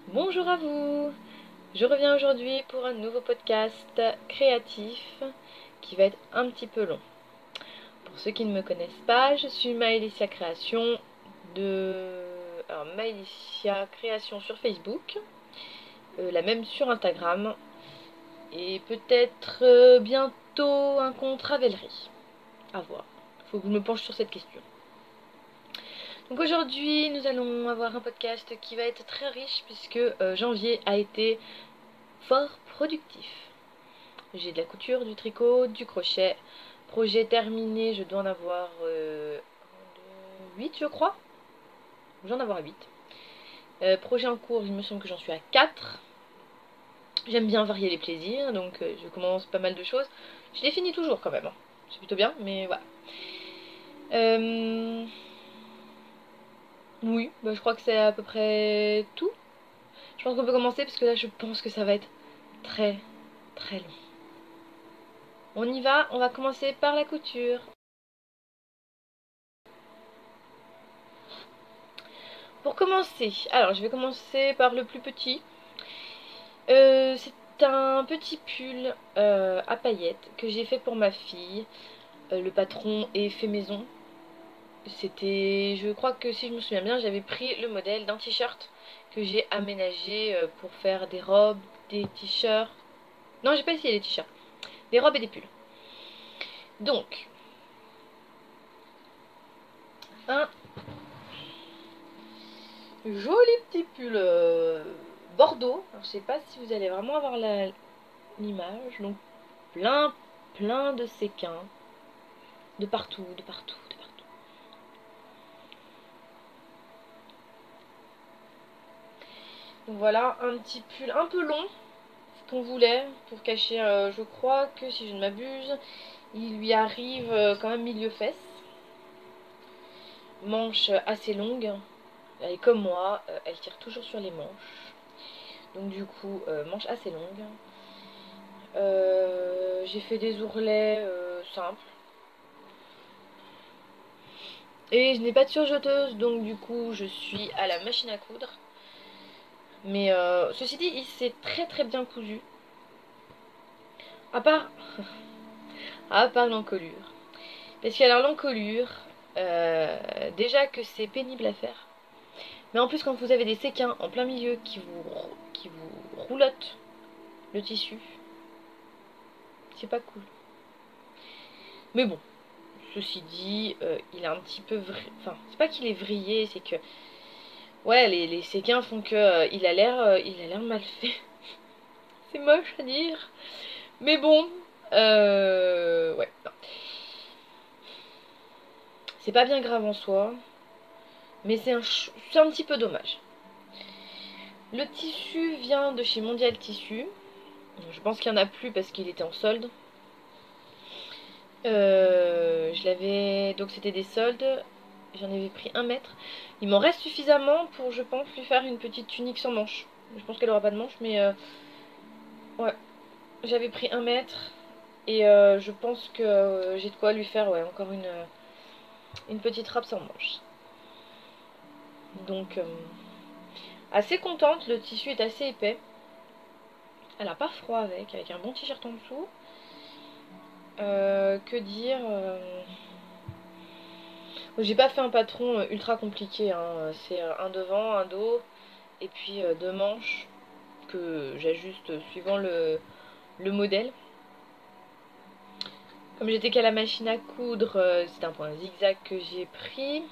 Bonjour à vous. Je reviens aujourd'hui pour un nouveau podcast créatif qui va être un petit peu long. Pour ceux qui ne me connaissent pas, je suis Maëlicia Création Alors Maëlicia Création sur Facebook, la même sur Instagram et peut-être bientôt un compte Ravelry. À voir. Faut que je me penche sur cette question. Donc aujourd'hui, nous allons avoir un podcast qui va être très riche puisque janvier a été fort productif. J'ai de la couture, du tricot, du crochet. Projet terminé, je dois en avoir 8 je crois. J'en avoir 8. Projet en cours, il me semble que j'en suis à 4. J'aime bien varier les plaisirs, donc je commence pas mal de choses. Je les finis toujours quand même, hein. C'est plutôt bien, mais voilà. Oui, bah, je crois que c'est à peu près tout. Je pense qu'on peut commencer parce que là je pense que ça va être très très long. On y va, on va commencer par la couture. Pour commencer, alors je vais commencer par le plus petit. C'est un petit pull à paillettes que j'ai fait pour ma fille. Le patron est fait maison. C'était, je crois que si je me souviens bien, j'avais pris le modèle d'un t-shirt que j'ai aménagé pour faire des robes, des t-shirts. Non, j'ai pas essayé les t-shirts. Des robes et des pulls. Donc, un joli petit pull bordeaux. Alors, je sais pas si vous allez vraiment avoir l'image. Donc, plein de séquins. De partout, de partout, de partout. Donc voilà, un petit pull un peu long qu'on voulait pour cacher, je crois que si je ne m'abuse, il lui arrive quand même milieu fesse. Manche assez longue. Elle est comme moi, elle tire toujours sur les manches. Donc du coup, manche assez longue. J'ai fait des ourlets simples. Et je n'ai pas de surjeteuse, donc du coup, je suis à la machine à coudre. Mais ceci dit, il s'est très bien cousu. À part, à part l'encolure. Parce que alors l'encolure, déjà que c'est pénible à faire. Mais en plus quand vous avez des séquins en plein milieu qui vous roulotent le tissu, c'est pas cool. Mais bon, ceci dit, il est un petit peu enfin, c'est pas qu'il est vrillé, c'est que ouais, les séquins font que il a l'air mal fait. C'est moche à dire. Mais bon, ouais, non. C'est pas bien grave en soi, mais c'est un petit peu dommage. Le tissu vient de chez Mondial Tissu. Je pense qu'il n'y en a plus parce qu'il était en solde. Je l'avais. Donc c'était des soldes. J'en avais pris 1 mètre. Il m'en reste suffisamment pour, je pense, lui faire une petite tunique sans manche. Je pense qu'elle aura pas de manche, mais ouais. J'avais pris 1 mètre. Et je pense que j'ai de quoi lui faire, ouais, encore une petite robe sans manche. Donc, assez contente. Le tissu est assez épais. Elle a pas froid avec un bon t-shirt en dessous. Que dire J'ai pas fait un patron ultra compliqué, hein. C'est un devant, un dos, et puis 2 manches que j'ajuste suivant le modèle. Comme j'étais qu'à la machine à coudre, c'est un point zigzag que j'ai pris.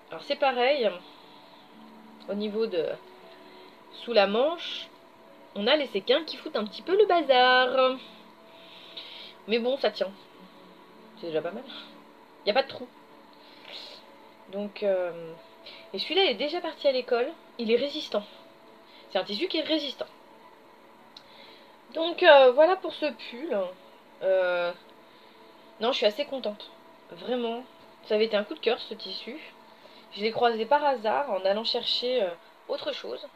Alors c'est pareil, au niveau de sous la manche, on a les séquins qui foutent un petit peu le bazar. Mais bon, ça tient. C'est déjà pas mal. Il n'y a pas de trou. Donc, et celui-là est déjà parti à l'école. Il est résistant. C'est un tissu qui est résistant. Donc voilà pour ce pull. Non, je suis assez contente. Vraiment. Ça avait été un coup de cœur ce tissu. Je l'ai croisé par hasard en allant chercher autre chose.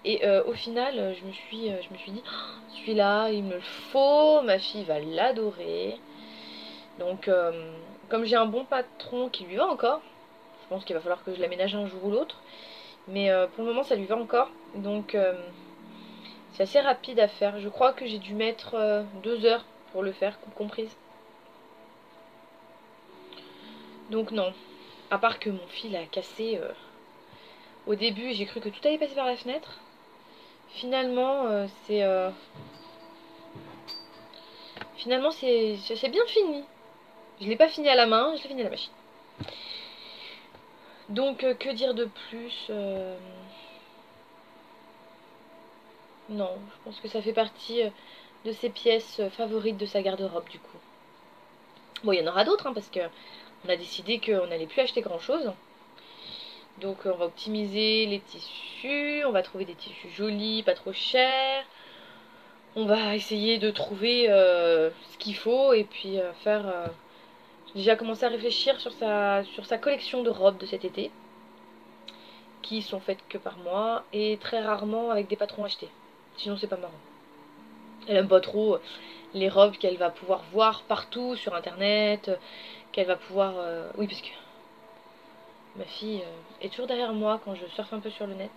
Et au final, je me suis dit, oh, celui-là, il me le faut. Ma fille va l'adorer. Donc, comme j'ai un bon patron qui lui va encore, je pense qu'il va falloir que je l'aménage un jour ou l'autre. Mais pour le moment ça lui va encore. Donc c'est assez rapide à faire. Je crois que j'ai dû mettre 2 heures pour le faire, coupe comprise. Donc non. À part que mon fil a cassé. Au début j'ai cru que tout allait passer par la fenêtre. Finalement Finalement c'est bien fini. Je l'ai pas fini à la main, je l'ai fini à la machine. Donc que dire de plus Non, je pense que ça fait partie de ses pièces favorites de sa garde-robe du coup. Bon, il y en aura d'autres, hein, parce que on a décidé qu'on n'allait plus acheter grand-chose. Donc on va optimiser les tissus, on va trouver des tissus jolis, pas trop chers. On va essayer de trouver ce qu'il faut et puis faire... J'ai déjà commencé à réfléchir sur sa collection de robes de cet été, qui sont faites que par moi et très rarement avec des patrons achetés. Sinon c'est pas marrant. Elle aime pas trop les robes qu'elle va pouvoir voir partout sur internet, qu'elle va pouvoir... Oui, parce que ma fille est toujours derrière moi quand je surfe un peu sur le net.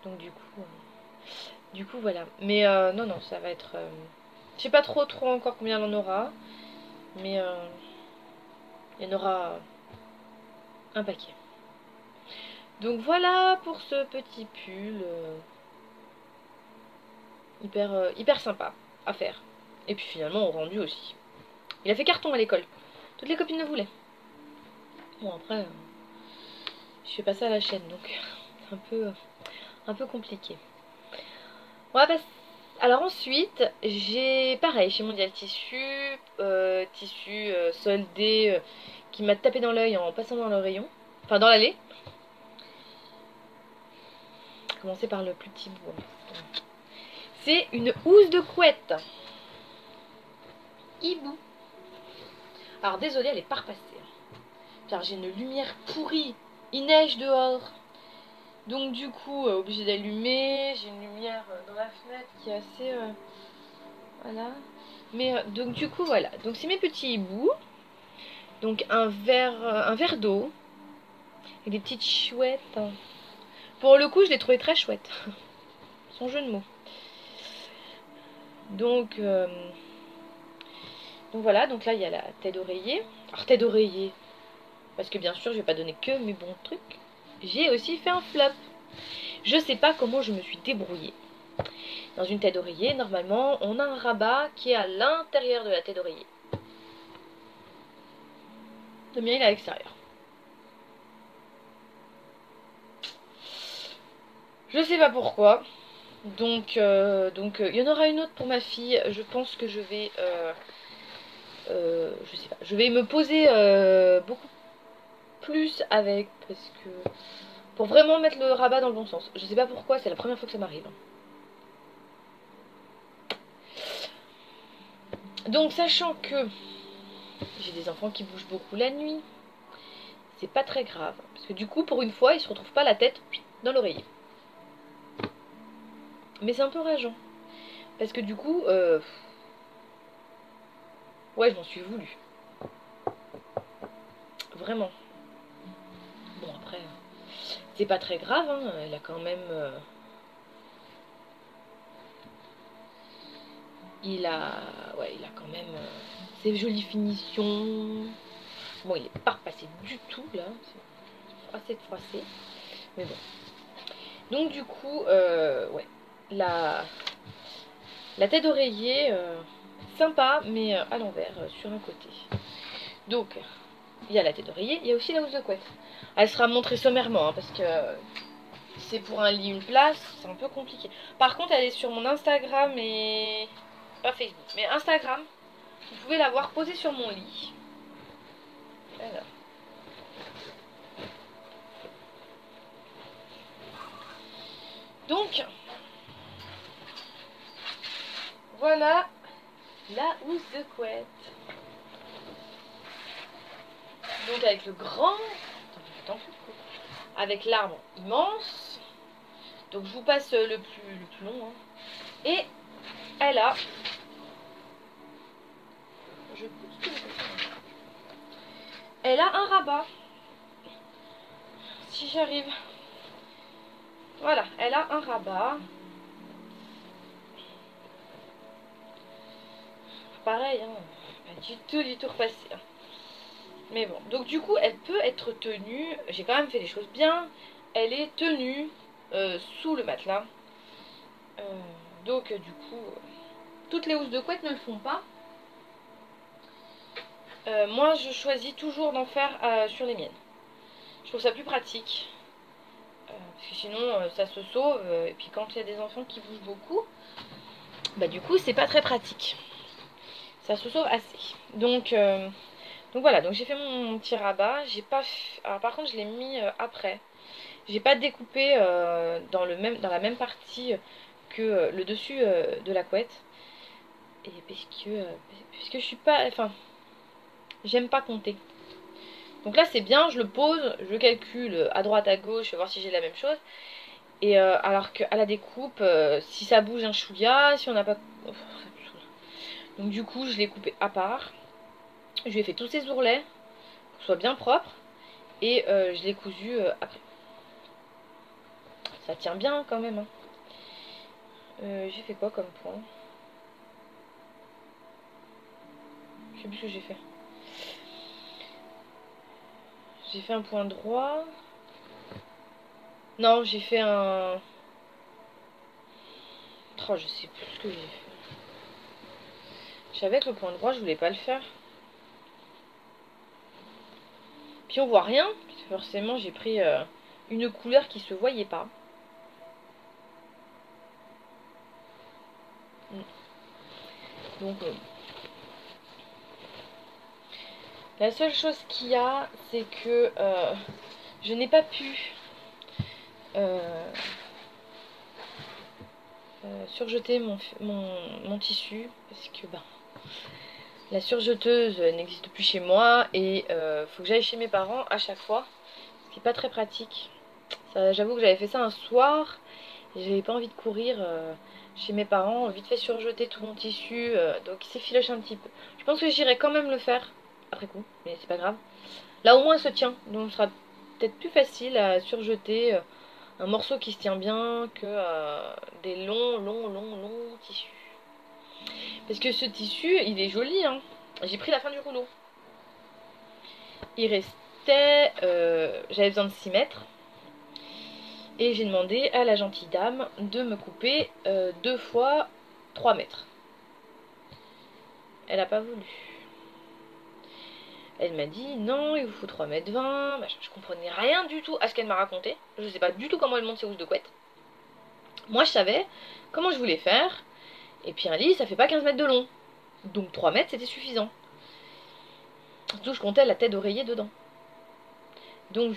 Donc du coup voilà. Mais non, non, ça va être... Je sais pas trop encore combien elle en aura. Mais il y en aura un paquet. Donc voilà pour ce petit pull. Hyper sympa à faire. Et puis finalement au rendu aussi. Il a fait carton à l'école. Toutes les copines le voulaient. Bon après, je fais pas ça à la chaîne donc c'est un peu compliqué. On va passer. Alors ensuite, j'ai pareil chez Mondial Tissu, soldé qui m'a tapé dans l'œil en passant dans le rayon, enfin dans l'allée. Commencer par le plus petit bout. C'est une housse de couette. Hibou. Alors désolée, elle est pas repassée. Car j'ai une lumière pourrie. Il neige dehors. Donc du coup, obligée d'allumer. J'ai une lumière dans la fenêtre qui est assez... voilà. Mais donc du coup, voilà. Donc c'est mes petits hiboux. Donc un verre d'eau. Et des petites chouettes. Pour le coup, je l'ai trouvé très chouette. Son jeu de mots. Donc voilà, donc là il y a la tête d'oreiller. Alors tête d'oreiller, parce que bien sûr je vais pas donner que mes bons trucs. J'ai aussi fait un flop. Je sais pas comment je me suis débrouillée. Dans une tête d'oreiller, normalement on a un rabat qui est à l'intérieur de la tête d'oreiller. Le mien il est à l'extérieur. Je sais pas pourquoi. Donc il y en aura une autre pour ma fille. Je pense que je vais... je sais pas. Je vais me poser beaucoup plus avec, parce que pour vraiment mettre le rabat dans le bon sens. Je sais pas pourquoi, c'est la première fois que ça m'arrive. Donc sachant que j'ai des enfants qui bougent beaucoup la nuit, c'est pas très grave, parce que du coup pour une fois ils se retrouvent pas la tête dans l'oreiller. Mais c'est un peu rageant, parce que du coup ouais, je m'en suis voulu, vraiment. Bon après c'est pas très grave, hein. Elle a quand même il a quand même ses jolies finitions. Bon, il est pas repassé du tout là, c'est assez froissé, mais bon. Donc du coup ouais, la tête d'oreiller sympa, mais à l'envers sur un côté. Donc il y a la tête d'oreiller, il y a aussi la housse de couette. Elle sera montrée sommairement, hein, parce que c'est pour un lit, une place, c'est un peu compliqué. Par contre, elle est sur mon Instagram et... pas Facebook, mais Instagram. Vous pouvez la voir posée sur mon lit. Alors. Donc, voilà la housse de couette. Donc avec le grand... avec l'arbre immense. Donc je vous passe le plus long. Hein. Et elle a... Elle a un rabat. Si j'arrive Voilà, elle a un rabat. Pareil, hein, pas du tout repassé. Hein. Mais bon, donc du coup, elle peut être tenue. J'ai quand même fait les choses bien. Elle est tenue sous le matelas. Donc du coup, toutes les housses de couette ne le font pas. Moi, je choisis toujours d'en faire sur les miennes. Je trouve ça plus pratique. Parce que sinon, ça se sauve. Et puis quand il y a des enfants qui bougent beaucoup, bah du coup, c'est pas très pratique. Ça se sauve assez. Donc voilà, donc j'ai fait mon petit rabat. J'ai pas fait... Alors par contre, je l'ai mis après. J'ai pas découpé dans la même partie que le dessus de la couette. Et puisque je suis pas... Enfin, j'aime pas compter. Donc là c'est bien, je le pose, je calcule à droite, à gauche, voir si j'ai la même chose. Et alors qu'à la découpe, si ça bouge un chouïa, si on n'a pas... Donc du coup je l'ai coupé à part. Je lui ai fait tous ses ourlets, pour que ce soit bien propre. Et je l'ai cousu après. Ça tient bien quand même. Hein. J'ai fait quoi comme point? Je sais plus ce que j'ai fait. J'ai fait un point droit. Non, j'ai fait un... Oh, je sais plus ce que j'ai fait. Je savais que le point droit, je voulais pas le faire. Puis on voit rien. Parce que forcément, j'ai pris une couleur qui se voyait pas. Donc, la seule chose qu'il y a, c'est que je n'ai pas pu surjeter mon tissu. Parce que la surjeteuse n'existe plus chez moi. Et faut que j'aille chez mes parents à chaque fois. Ce qui n'est pas très pratique. J'avoue que j'avais fait ça un soir. Et j'avais pas envie de courir chez mes parents. Vite fait surjeter tout mon tissu. Donc il s'effiloche un petit peu. Je pense que j'irai quand même le faire après coup. Mais c'est pas grave. Là au moins elle se tient. Donc ce sera peut-être plus facile à surjeter un morceau qui se tient bien que des longs tissus. Parce que ce tissu, il est joli. Hein. J'ai pris la fin du rouleau. Il restait... j'avais besoin de 6 mètres. Et j'ai demandé à la gentille dame de me couper 2 fois 3 mètres. Elle n'a pas voulu. Elle m'a dit non, il vous faut 3 mètres 20. Je comprenais rien du tout à ce qu'elle m'a raconté. Je sais pas du tout comment elle monte ses housses de couette. Moi je savais comment je voulais faire. Et puis un lit ça fait pas 15 mètres de long. Donc 3 mètres c'était suffisant. Surtout je comptais la tête d'oreiller dedans. Donc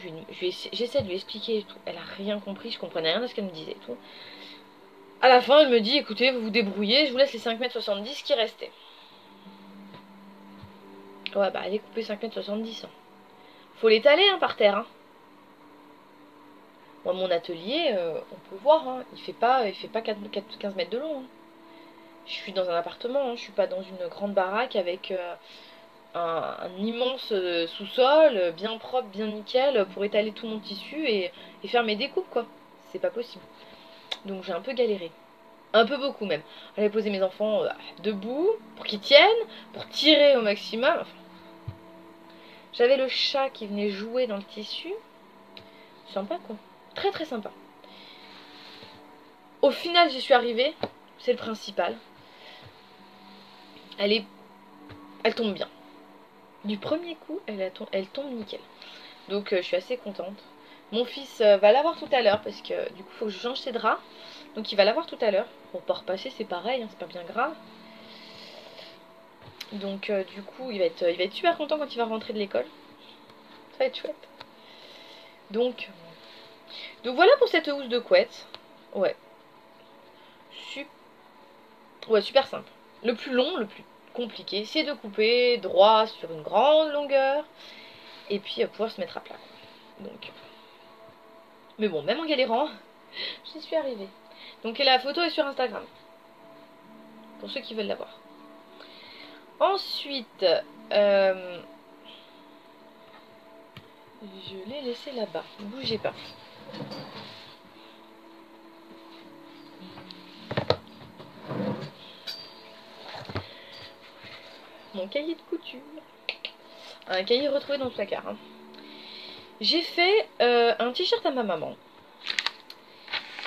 j'essaie de lui expliquer et tout. Elle a rien compris, je comprenais rien de ce qu'elle me disait et tout. À la fin elle me dit écoutez vous vous débrouillez, je vous laisse les 5,70 m qui restaient. Ouais bah allez couper 5,70 m. Hein. Faut l'étaler hein, par terre. Hein. Moi mon atelier, on peut voir, hein, il fait pas 15 mètres de long. Hein. Je suis dans un appartement, hein, je suis pas dans une grande baraque avec un immense sous-sol, bien propre, bien nickel, pour étaler tout mon tissu et faire mes découpes quoi. C'est pas possible. Donc j'ai un peu galéré. Un peu beaucoup même. J'avais posé mes enfants debout pour qu'ils tiennent, pour tirer au maximum. Enfin, j'avais le chat qui venait jouer dans le tissu. Sympa quoi. Très très sympa. Au final j'y suis arrivée. C'est le principal. Elle tombe bien. Du premier coup, elle tombe nickel. Donc je suis assez contente. Mon fils va l'avoir tout à l'heure parce que du coup il faut que je change ses draps. Donc il va l'avoir tout à l'heure. Bon, pas repasser, c'est pareil, hein, c'est pas bien grave. Donc du coup il va être super content quand il va rentrer de l'école. Ça va être chouette. Donc voilà pour cette housse de couette. Ouais. Ouais, super simple. Le plus long, le plus compliqué, c'est de couper droit sur une grande longueur. Et puis pouvoir se mettre à plat. Donc. Mais bon, même en galérant, j'y suis arrivée. Donc la photo est sur Instagram. Pour ceux qui veulent la voir. Ensuite, je l'ai laissé là-bas. Ne bougez pas. Mon cahier de couture. Un cahier retrouvé dans le placard. Hein. J'ai fait un t-shirt à ma maman.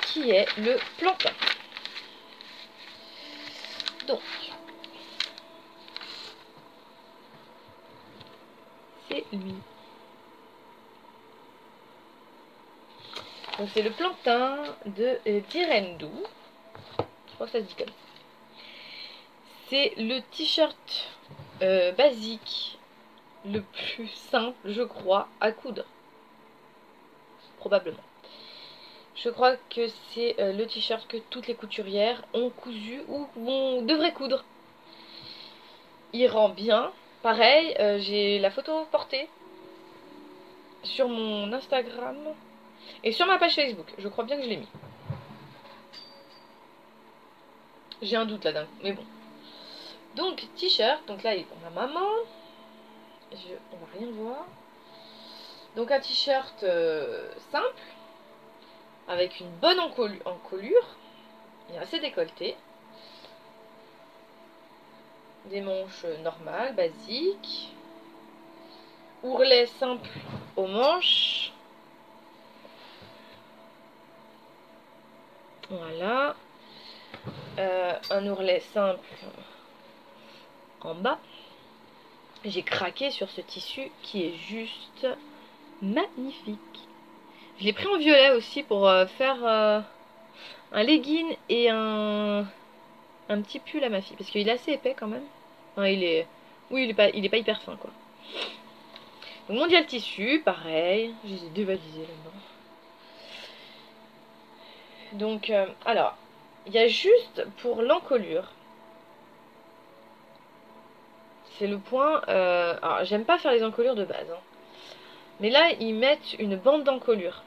Qui est le plantain. Donc. C'est lui. Donc c'est le plantain de Direndou. Je crois que ça se dit comme ça. C'est le t-shirt basique le plus simple, je crois, à coudre. Probablement. Je crois que c'est le t-shirt que toutes les couturières ont cousu ou devraient coudre. Il rend bien. Pareil, j'ai la photo portée sur mon Instagram et sur ma page Facebook. Je crois bien que je l'ai mis. J'ai un doute là-dedans, mais bon. Donc, t-shirt. Donc là, il est pour ma maman. On va rien voir. Donc, un t-shirt simple. Avec une bonne encolure. Il est assez décolleté. Des manches normales, basiques. Ourlet simple aux manches. Voilà. Un ourlet simple en bas. J'ai craqué sur ce tissu qui est juste magnifique. Je l'ai pris en violet aussi pour faire un legging et un petit pull à ma fille. Parce qu'il est assez épais quand même. Enfin, oui, il est pas hyper fin quoi. Donc mondial tissu, pareil. Je les ai dévalisés là-dedans. Donc, alors, il y a juste pour l'encolure. C'est le point... alors, j'aime pas faire les encolures de base. Hein. Mais là, ils mettent une bande d'encolure.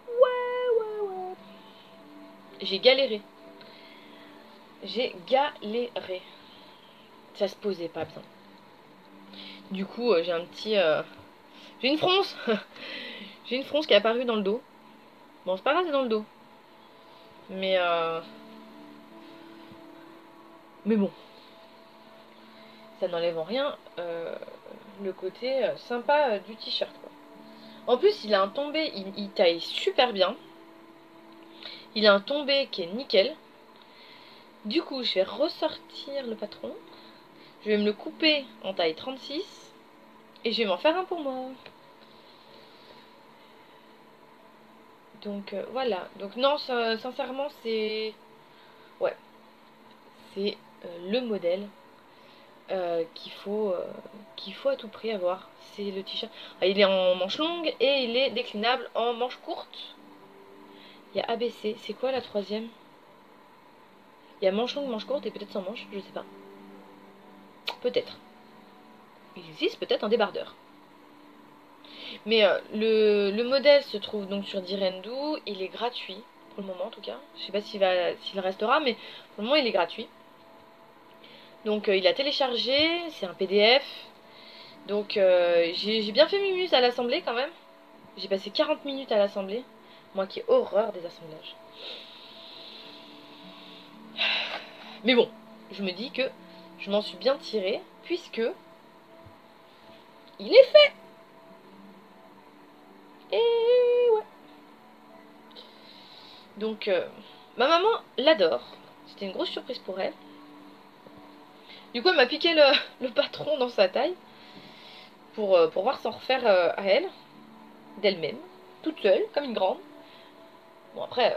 Ouais. J'ai galéré. Ça se posait pas bien. Du coup, j'ai un petit... J'ai une fronce. J'ai une fronce qui est apparue dans le dos. Bon, c'est pas grave, c'est dans le dos. Mais bon. Ça n'enlève en rien le côté sympa du t-shirt. En plus, il a un tombé, il taille super bien. Il a un tombé qui est nickel. Du coup, je vais ressortir le patron. Je vais me le couper en taille 36. Et je vais m'en faire un pour moi. Donc voilà. Donc non, sincèrement, c'est... Ouais. C'est le modèle qu'il faut à tout prix avoir. C'est le t-shirt. Ah, il est en manche longue et il est déclinable en manche courte. Il y a ABC. C'est quoi la troisième? Il y a manche longue, manche courte et peut-être sans manche. Je sais pas. Peut-être. Il existe peut-être un débardeur. Mais le modèle se trouve donc sur Direndou. Il est gratuit. Pour le moment en tout cas. Je sais pas s'il restera. Mais pour le moment il est gratuit. Donc il a téléchargé. C'est un PDF. Donc j'ai bien fait mumuse à l'assemblée quand même. J'ai passé 40 minutes à l'assembler. Moi qui ai horreur des assemblages. Mais bon, je me dis que je m'en suis bien tirée. Puisque il est fait. Et ouais. Donc ma maman l'adore. C'était une grosse surprise pour elle. Du coup elle m'a piqué le patron dans sa taille. Pour voir s'en refaire à elle. D'elle-même. Toute seule, comme une grande. Bon après,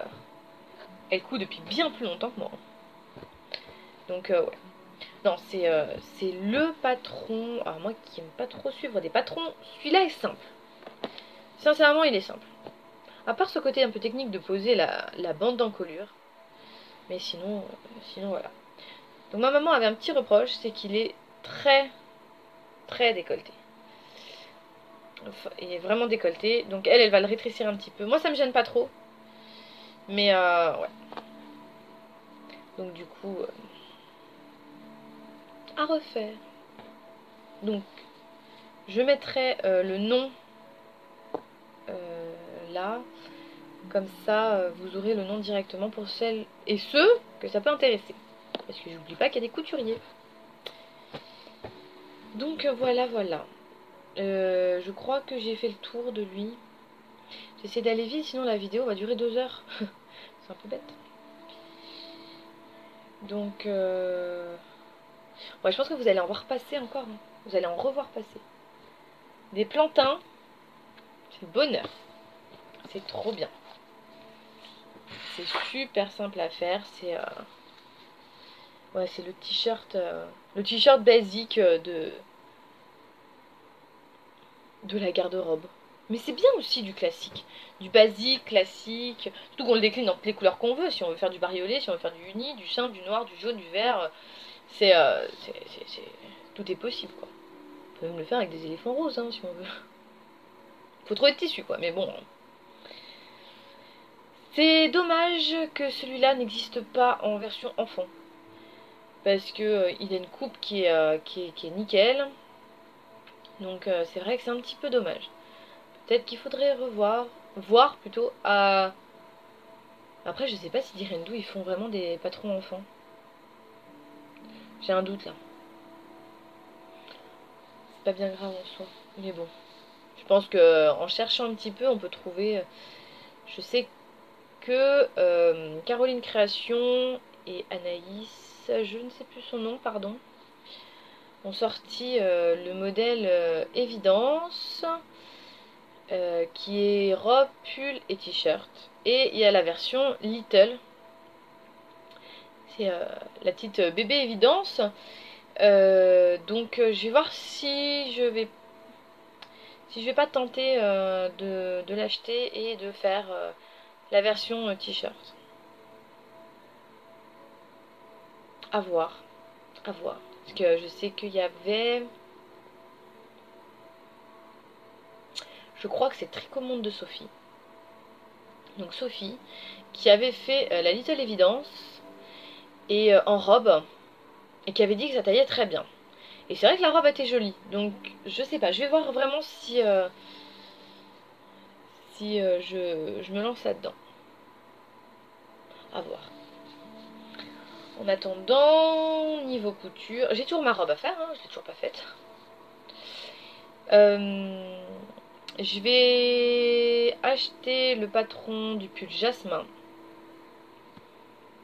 elle coud depuis bien plus longtemps que moi. Donc ouais. Non, c'est le patron. Alors moi qui aime pas trop suivre des patrons, celui-là est simple. Sincèrement, il est simple. À part ce côté un peu technique de poser la bande d'encolure. Mais sinon voilà. Donc ma maman avait un petit reproche, c'est qu'il est très décolleté. Enfin, il est vraiment décolleté. Donc elle va le rétrécir un petit peu. Moi ça me gêne pas trop. Mais ouais. Donc du coup... à refaire. Donc je mettrai le nom là. Comme ça, vous aurez le nom directement pour celles et ceux que ça peut intéresser. Parce que j'oublie pas qu'il y a des couturiers. Donc voilà, voilà. Je crois que j'ai fait le tour de lui. J'essaie d'aller vite, sinon la vidéo va durer 2 heures. C'est un peu bête. Donc, ouais, je pense que vous allez en voir passer encore. Hein. Vous allez en revoir passer. Des plantains, c'est le bonheur. C'est trop bien. C'est super simple à faire. C'est ouais, c'est le t-shirt basique de la garde-robe. Mais c'est bien aussi du classique. Du basique, classique. Surtout qu'on le décline dans toutes les couleurs qu'on veut. Si on veut faire du bariolé, si on veut faire du uni, du simple, du noir, du jaune, du vert. Tout est possible, quoi. On peut même le faire avec des éléphants roses, hein, si on veut. Faut trouver de tissu, quoi. Mais bon. C'est dommage que celui-là n'existe pas en version enfant. Parce que il a une coupe qui est nickel. Donc c'est vrai que c'est un petit peu dommage. Peut-être qu'il faudrait voir plutôt à... Après je sais pas si Direndou ils font vraiment des patrons enfants. J'ai un doute là. C'est pas bien grave en soi. Mais bon. Je pense que en cherchant un petit peu on peut trouver... Je sais que Caroline Création et Anaïs, je ne sais plus son nom, pardon, ont sorti le modèle Évidence, qui est robe, pull et t-shirt. Et il y a la version Little, c'est la petite bébé Évidence. Donc je vais voir si je vais pas tenter de l'acheter et de faire la version t-shirt. À voir, à voir. Parce que je sais qu'il y avait... Je crois que c'est Tricomonde de Sophie. Donc Sophie, qui avait fait la Little Evidence et en robe, et qui avait dit que ça taillait très bien. Et c'est vrai que la robe était jolie, donc je sais pas, je vais voir vraiment si, je me lance là-dedans. À voir. En attendant, niveau couture, j'ai toujours ma robe à faire, hein, je l'ai toujours pas faite. Je vais acheter le patron du pull Jasmin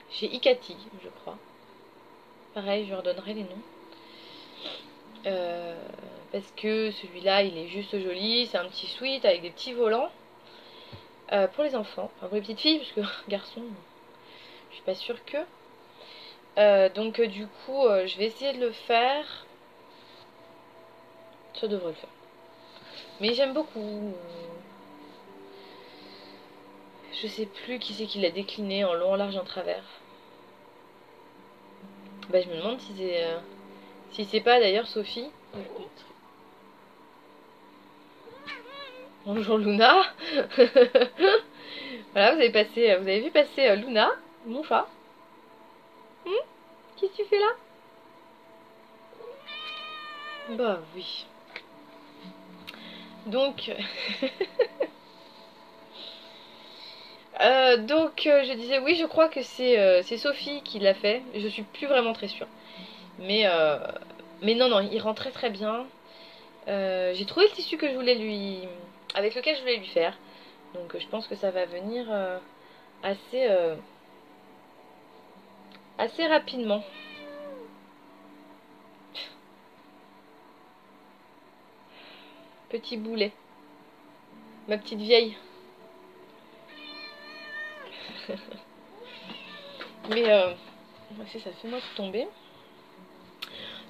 chez Ikati, je crois. Pareil, je leur donnerai les noms. Parce que celui-là, il est juste joli. C'est un petit sweat avec des petits volants. Pour les enfants. Enfin, pour les petites filles, parce que garçons, je suis pas sûre que. Donc, du coup, je vais essayer de le faire. Ça devrait le faire. Mais j'aime beaucoup. Je sais plus qui c'est qui l'a décliné en long, en large, en travers. Bah, je me demande si c'est pas d'ailleurs Sophie. Bonjour Luna. Voilà, vous avez vu passer Luna, mon chat. Qu'est-ce que tu fais là? Bah oui. Donc, je disais oui, je crois que c'est Sophie qui l'a fait. Je suis plus vraiment très sûre. Mais non, non, il rend très très bien. J'ai trouvé le tissu que je voulais avec lequel je voulais lui faire. Donc je pense que ça va venir assez, assez rapidement. Petit boulet. Ma petite vieille. Mais ça fait moi tout tomber.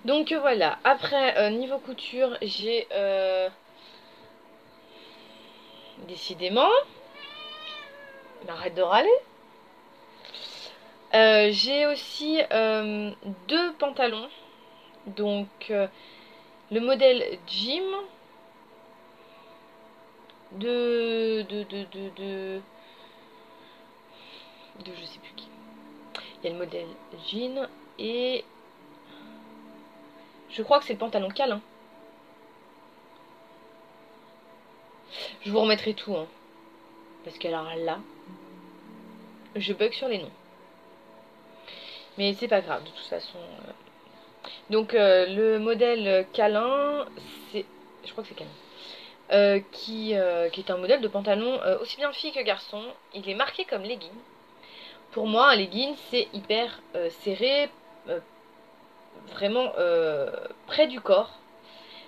Donc voilà, après niveau couture, j'ai décidément, arrête de râler. J'ai aussi 2 pantalons, donc le modèle Jim de je sais plus qui. Il y a le modèle jean et je crois que c'est le pantalon câlin. Je vous remettrai tout, hein. Parce qu'alors là, je bug sur les noms. Mais c'est pas grave, de toute façon. Donc le modèle Câlin, c'est... Je crois que c'est Câlin. Qui est un modèle de pantalon aussi bien fille que garçon. Il est marqué comme legging. Pour moi, un legging, c'est hyper serré, vraiment près du corps.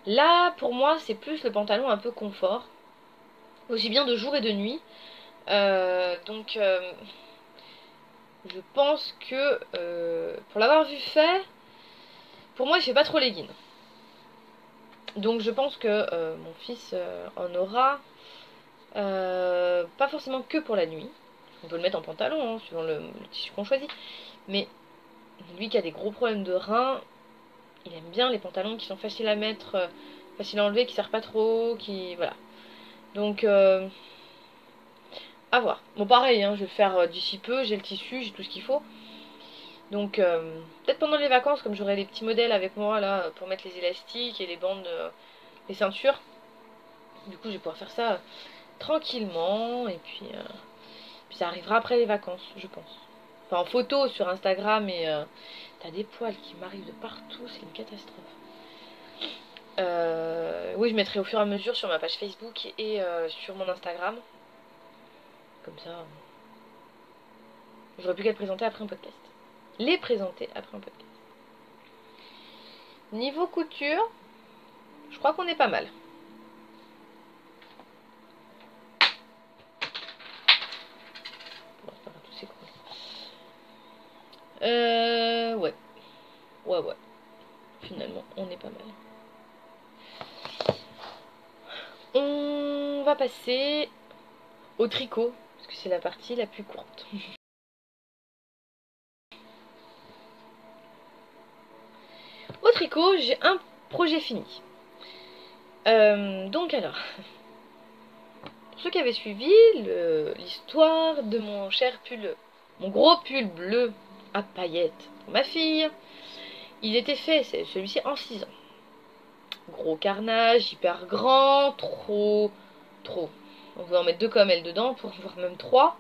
Là, pour moi, c'est plus le pantalon un peu confort, aussi bien de jour et de nuit. Donc, je pense que, pour l'avoir vu fait, pour moi, il fait pas trop legging. Donc, je pense que mon fils en aura, pas forcément que pour la nuit. On peut le mettre en pantalon, hein, suivant le tissu qu'on choisit. Mais lui qui a des gros problèmes de reins, il aime bien les pantalons qui sont faciles à mettre, faciles à enlever, qui servent pas trop, qui... Voilà. Donc, à voir. Bon, pareil, hein, je vais le faire d'ici peu, j'ai le tissu, j'ai tout ce qu'il faut. Donc, peut-être pendant les vacances, comme j'aurai les petits modèles avec moi, là, pour mettre les élastiques et les bandes, les ceintures. Du coup, je vais pouvoir faire ça tranquillement, et puis ça arrivera après les vacances, je pense. Enfin, en photo sur Instagram, et t'as des poils qui m'arrivent de partout, c'est une catastrophe. Oui, je mettrai au fur et à mesure sur ma page Facebook et sur mon Instagram. Comme ça, j'aurais plus qu'à le présenter après un podcast. Les présenter après un podcast. Niveau couture, je crois qu'on est pas mal. Bon, c'est pas grave, tout s'écroule. Ouais. Ouais. Finalement, on est pas mal. On va passer au tricot, parce que c'est la partie la plus courte. Au tricot, j'ai un projet fini. Donc alors, pour ceux qui avaient suivi l'histoire de mon cher pull, mon gros pull bleu à paillettes pour ma fille, il était fait, celui-ci, en 6 ans. Gros carnage, hyper grand, trop. On veut en mettre 2 comme elle dedans, pour voir même 3.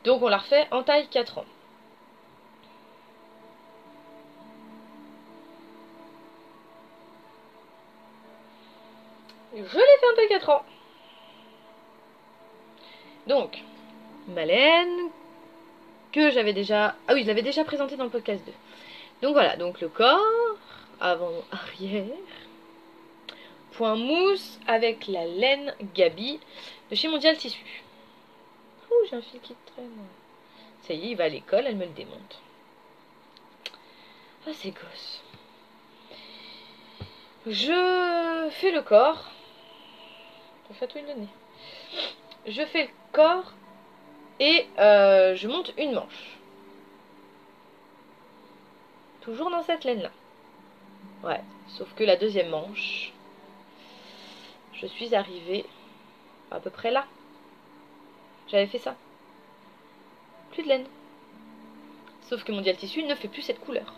Donc on l'a refait en taille 4 ans. Je l'ai fait en taille 4 ans. Donc, Malène, que j'avais déjà... Ah oui, je l'avais déjà présenté dans le podcast 2. Donc voilà, donc le corps, avant, arrière. Point mousse avec la laine Gabi de chez Mondial Tissu. Ouh, j'ai un fil qui traîne. Ça y est, il va à l'école, elle me le démonte. Ah, c'est gosse. Je fais le corps. Je fais le nez. Je fais le corps et je monte une manche. Toujours dans cette laine-là. Ouais, sauf que la deuxième manche, je suis arrivée à peu près là. J'avais fait ça. Plus de laine. Sauf que Mondial Tissu ne fait plus cette couleur.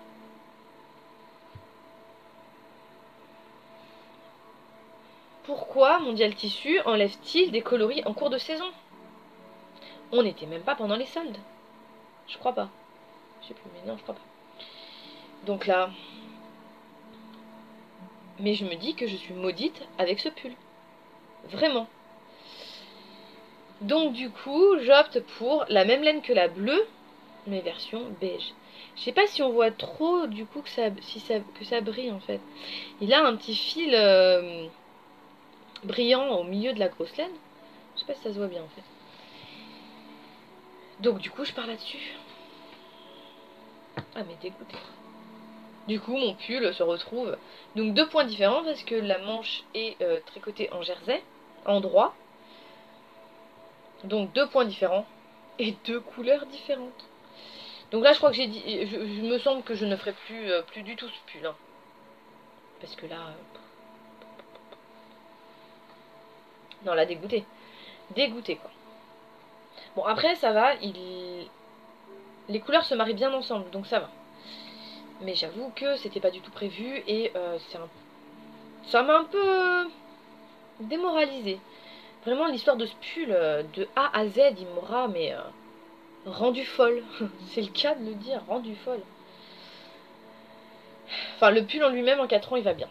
Pourquoi Mondial Tissu enlève-t-il des coloris en cours de saison? On n'était même pas pendant les soldes. Je crois pas. Je sais plus, mais non, je crois pas. Donc là... Mais je me dis que je suis maudite avec ce pull. Vraiment. Donc du coup, j'opte pour la même laine que la bleue, mais version beige. Je sais pas si on voit trop du coup que ça brille en fait. Il a un petit fil brillant au milieu de la grosse laine. Je sais pas si ça se voit bien en fait. Donc du coup, je pars là-dessus. Ah mais dégoûté. Du coup, mon pull se retrouve... Donc 2 points différents parce que la manche est tricotée en jersey, en droit. Donc 2 points différents et 2 couleurs différentes. Donc là, je crois que j'ai dit... Je me semble que je ne ferai plus du tout ce pull. Hein. Parce que là... Non, là, dégoûté. Dégoûté, quoi. Bon, après, ça va. Les couleurs se marient bien ensemble, donc ça va. Mais j'avoue que c'était pas du tout prévu et ça m'a un peu démoralisée. Vraiment, l'histoire de ce pull, de A à Z, il m'aura, mais rendue folle. C'est le cas de le dire, rendue folle. Enfin, le pull en lui-même, en 4 ans, il va bien.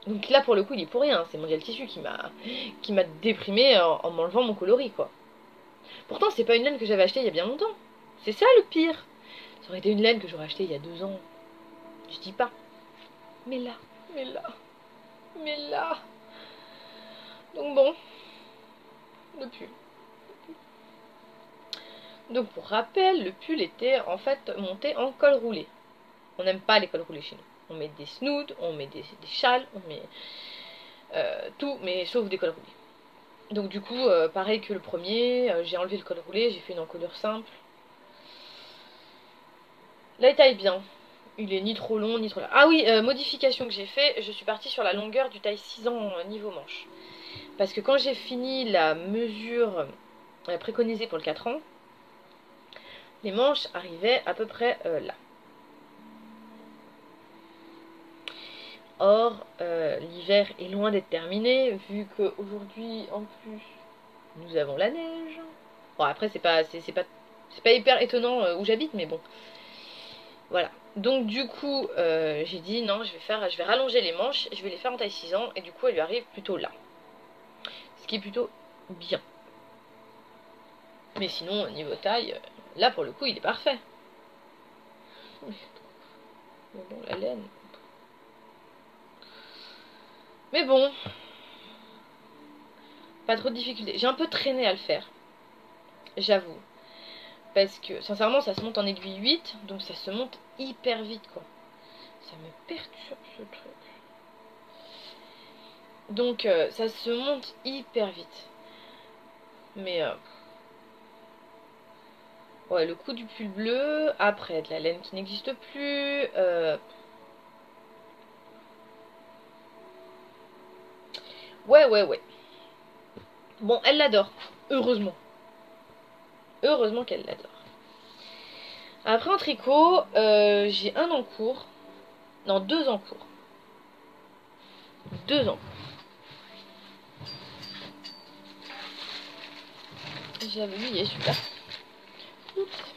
Donc là, pour le coup, il est pour rien. C'est Mondial Tissu qui m'a déprimé en m'enlevant mon coloris, quoi. Pourtant, c'est pas une laine que j'avais achetée il y a bien longtemps. C'est ça le pire. Ça aurait été une laine que j'aurais achetée il y a 2 ans. Je dis pas. Mais là, mais là, mais là. Donc bon, le pull. Donc pour rappel, le pull était en fait monté en col roulé. On n'aime pas les cols roulés chez nous. On met des snoods, on met des châles, on met tout, mais sauf des cols roulés. Donc du coup, pareil que le premier, j'ai enlevé le col roulé, j'ai fait une encolure simple. Là, il taille bien. Il est ni trop long, ni trop large. Ah oui, modification que j'ai fait, je suis partie sur la longueur du taille 6 ans niveau manche. Parce que quand j'ai fini la mesure préconisée pour le 4 ans, les manches arrivaient à peu près là. Or, l'hiver est loin d'être terminé, vu qu'aujourd'hui, en plus, nous avons la neige. Bon, après, c'est pas hyper étonnant où j'habite, mais bon. Voilà. Donc, du coup, j'ai dit, non, je vais rallonger les manches, je vais les faire en taille 6 ans, et du coup, elle lui arrive plutôt là. Ce qui est plutôt bien. Mais sinon, niveau taille, là, pour le coup, il est parfait. Mais bon, la laine... Mais bon, pas trop de difficultés. J'ai un peu traîné à le faire, j'avoue. Parce que, sincèrement, ça se monte en aiguille 8, donc ça se monte hyper vite, quoi. Ça me perturbe, ce truc. Donc, ça se monte hyper vite. Mais, ouais, le coup du pull bleu, après, de la laine qui n'existe plus, ouais. Bon, elle l'adore, heureusement. Heureusement qu'elle l'adore. Après, en tricot, j'ai un en cours. Non, 2 en cours. 2 ans. J'avais lui, il est super. Oups.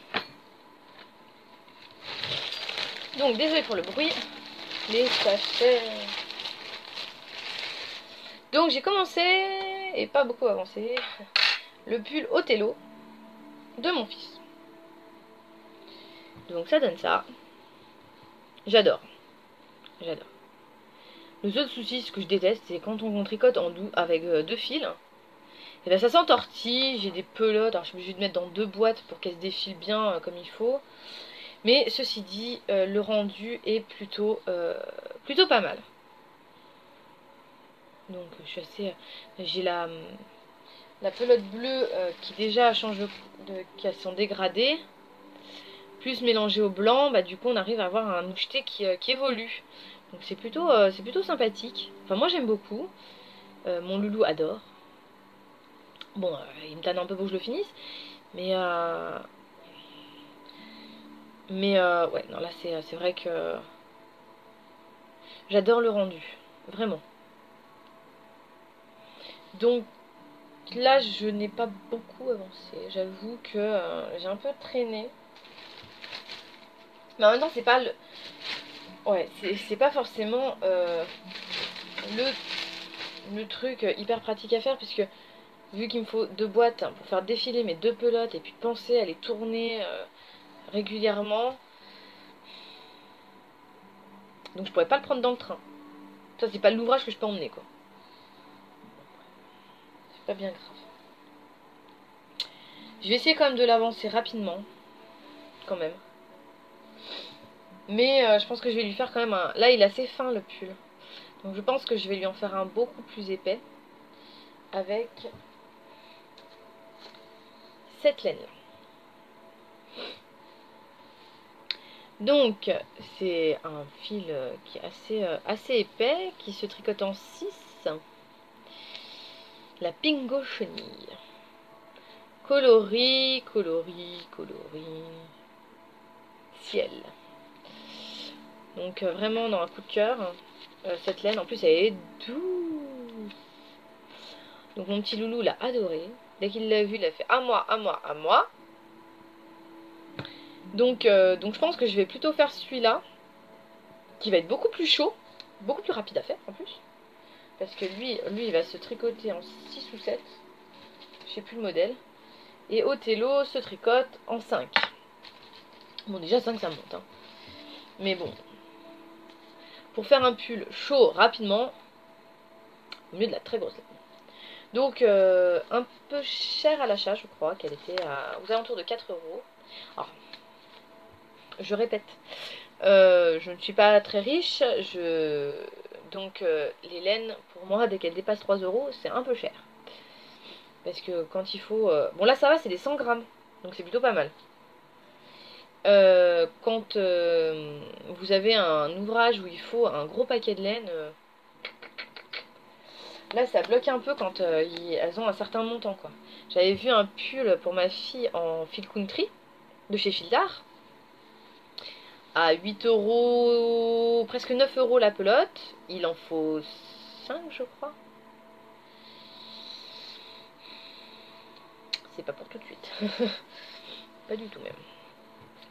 Donc, désolé pour le bruit. Les sachets. Donc, j'ai commencé, et pas beaucoup avancé, le pull Othello de mon fils. Donc, ça donne ça. J'adore. J'adore. Le seul souci, ce que je déteste, c'est quand on tricote en doux avec 2 fils. Et là, ça s'entortille, j'ai des pelotes. Alors, je suis obligée de mettre dans 2 boîtes pour qu'elles se défilent bien comme il faut. Mais ceci dit, le rendu est plutôt pas mal. Donc, je suis assez... j'ai la pelote bleue qui déjà change qui sont dégradées. Plus mélangée au blanc, bah, du coup, on arrive à avoir un moucheté qui évolue. Donc, c'est plutôt sympathique. Enfin, moi, j'aime beaucoup. Mon loulou adore. Bon, il me tanne un peu pour que je le finisse. Mais ouais, non, là, c'est vrai que j'adore le rendu. Vraiment. Donc, là, je n'ai pas beaucoup avancé. J'avoue que j'ai un peu traîné. Mais en même temps, c'est pas le... Ouais, c'est pas forcément le truc hyper pratique à faire, puisque vu qu'il me faut 2 boîtes pour faire défiler mes 2 pelotes et puis penser à les tourner régulièrement, donc je pourrais pas le prendre dans le train. Ça, c'est pas l'ouvrage que je peux emmener, quoi. C'est pas bien grave. Je vais essayer quand même de l'avancer rapidement, quand même. Mais je pense que je vais lui faire quand même un... Là, il est assez fin, le pull. Donc je pense que je vais lui en faire un beaucoup plus épais. Avec cette laine-là. Donc, c'est un fil qui est assez épais, qui se tricote en 6. La Pingo Chenille. Coloris, ciel. Donc, vraiment dans un coup de cœur. Cette laine, en plus, elle est douce. Donc, mon petit loulou l'a adoré. Dès qu'il l'a vu, il a fait à moi, à moi, à moi. Donc je pense que je vais plutôt faire celui-là, qui va être beaucoup plus chaud, beaucoup plus rapide à faire en plus. Parce que lui il va se tricoter en 6 ou 7. Je sais plus le modèle. Et Othello se tricote en 5. Bon, déjà 5 ça monte. Hein. Mais bon. Pour faire un pull chaud rapidement, au mieux de la très grosse laine. Donc un peu cher à l'achat, je crois qu'elle était aux alentours de 4 euros. Alors, je répète, je ne suis pas très riche, donc les laines, pour moi, dès qu'elles dépassent 3 euros, c'est un peu cher. Parce que quand il faut... Bon là ça va, c'est des 100 grammes, donc c'est plutôt pas mal. Quand vous avez un ouvrage où il faut un gros paquet de laine, là ça bloque un peu quand elles ont un certain montant quoi. J'avais vu un pull pour ma fille en fil country de chez Fildar à 8 euros, presque 9 euros la pelote. Il en faut 5 je crois. C'est pas pour tout de suite. Pas du tout même.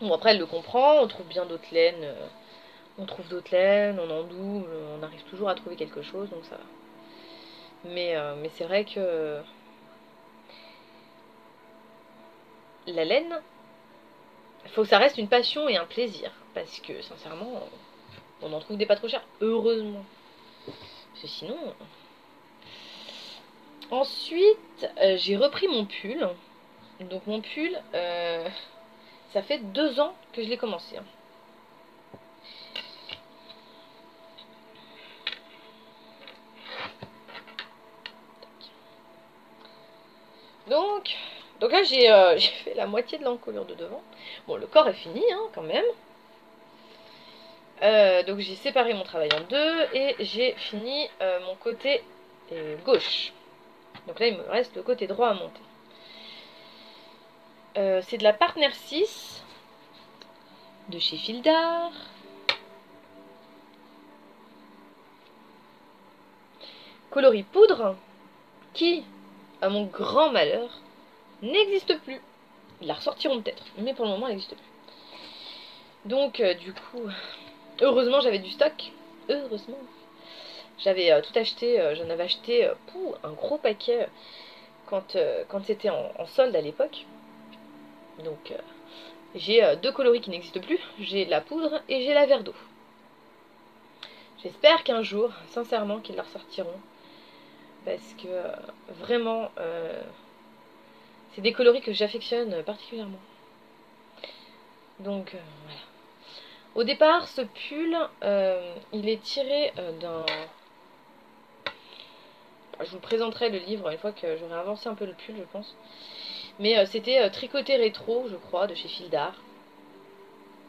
Bon après elle le comprend, on trouve bien d'autres laines. On trouve d'autres laines, on en double, on arrive toujours à trouver quelque chose, donc ça va. Mais c'est vrai que la laine, il faut que ça reste une passion et un plaisir. Parce que sincèrement, on en trouve des pas trop chers, heureusement. Parce que sinon... Ensuite, j'ai repris mon pull. Donc mon pull, ça fait 2 ans que je l'ai commencé. Hein. Donc là j'ai fait la moitié de l'encolure de devant. Bon, le corps est fini hein, quand même. Donc j'ai séparé mon travail en deux et j'ai fini mon côté gauche. Donc là il me reste le côté droit à monter. C'est de la Partner 6 de chez Fildar. Coloris poudre qui, à mon grand malheur, n'existe plus. Ils la ressortiront peut-être, mais pour le moment elle n'existe plus. Donc du coup, heureusement j'avais du stock. Heureusement. J'avais tout acheté, j'en avais acheté un gros paquet quand c'était en solde à l'époque. Donc j'ai 2 coloris qui n'existent plus. J'ai la poudre et j'ai la verre d'eau. J'espère qu'un jour, sincèrement, qu'ils la ressortiront. Parce que vraiment, c'est des coloris que j'affectionne particulièrement. Donc voilà. Au départ, ce pull, il est tiré d'un... Je vous présenterai le livre une fois que j'aurai avancé un peu le pull, je pense. Mais c'était Tricoté Rétro, je crois, de chez Fildar.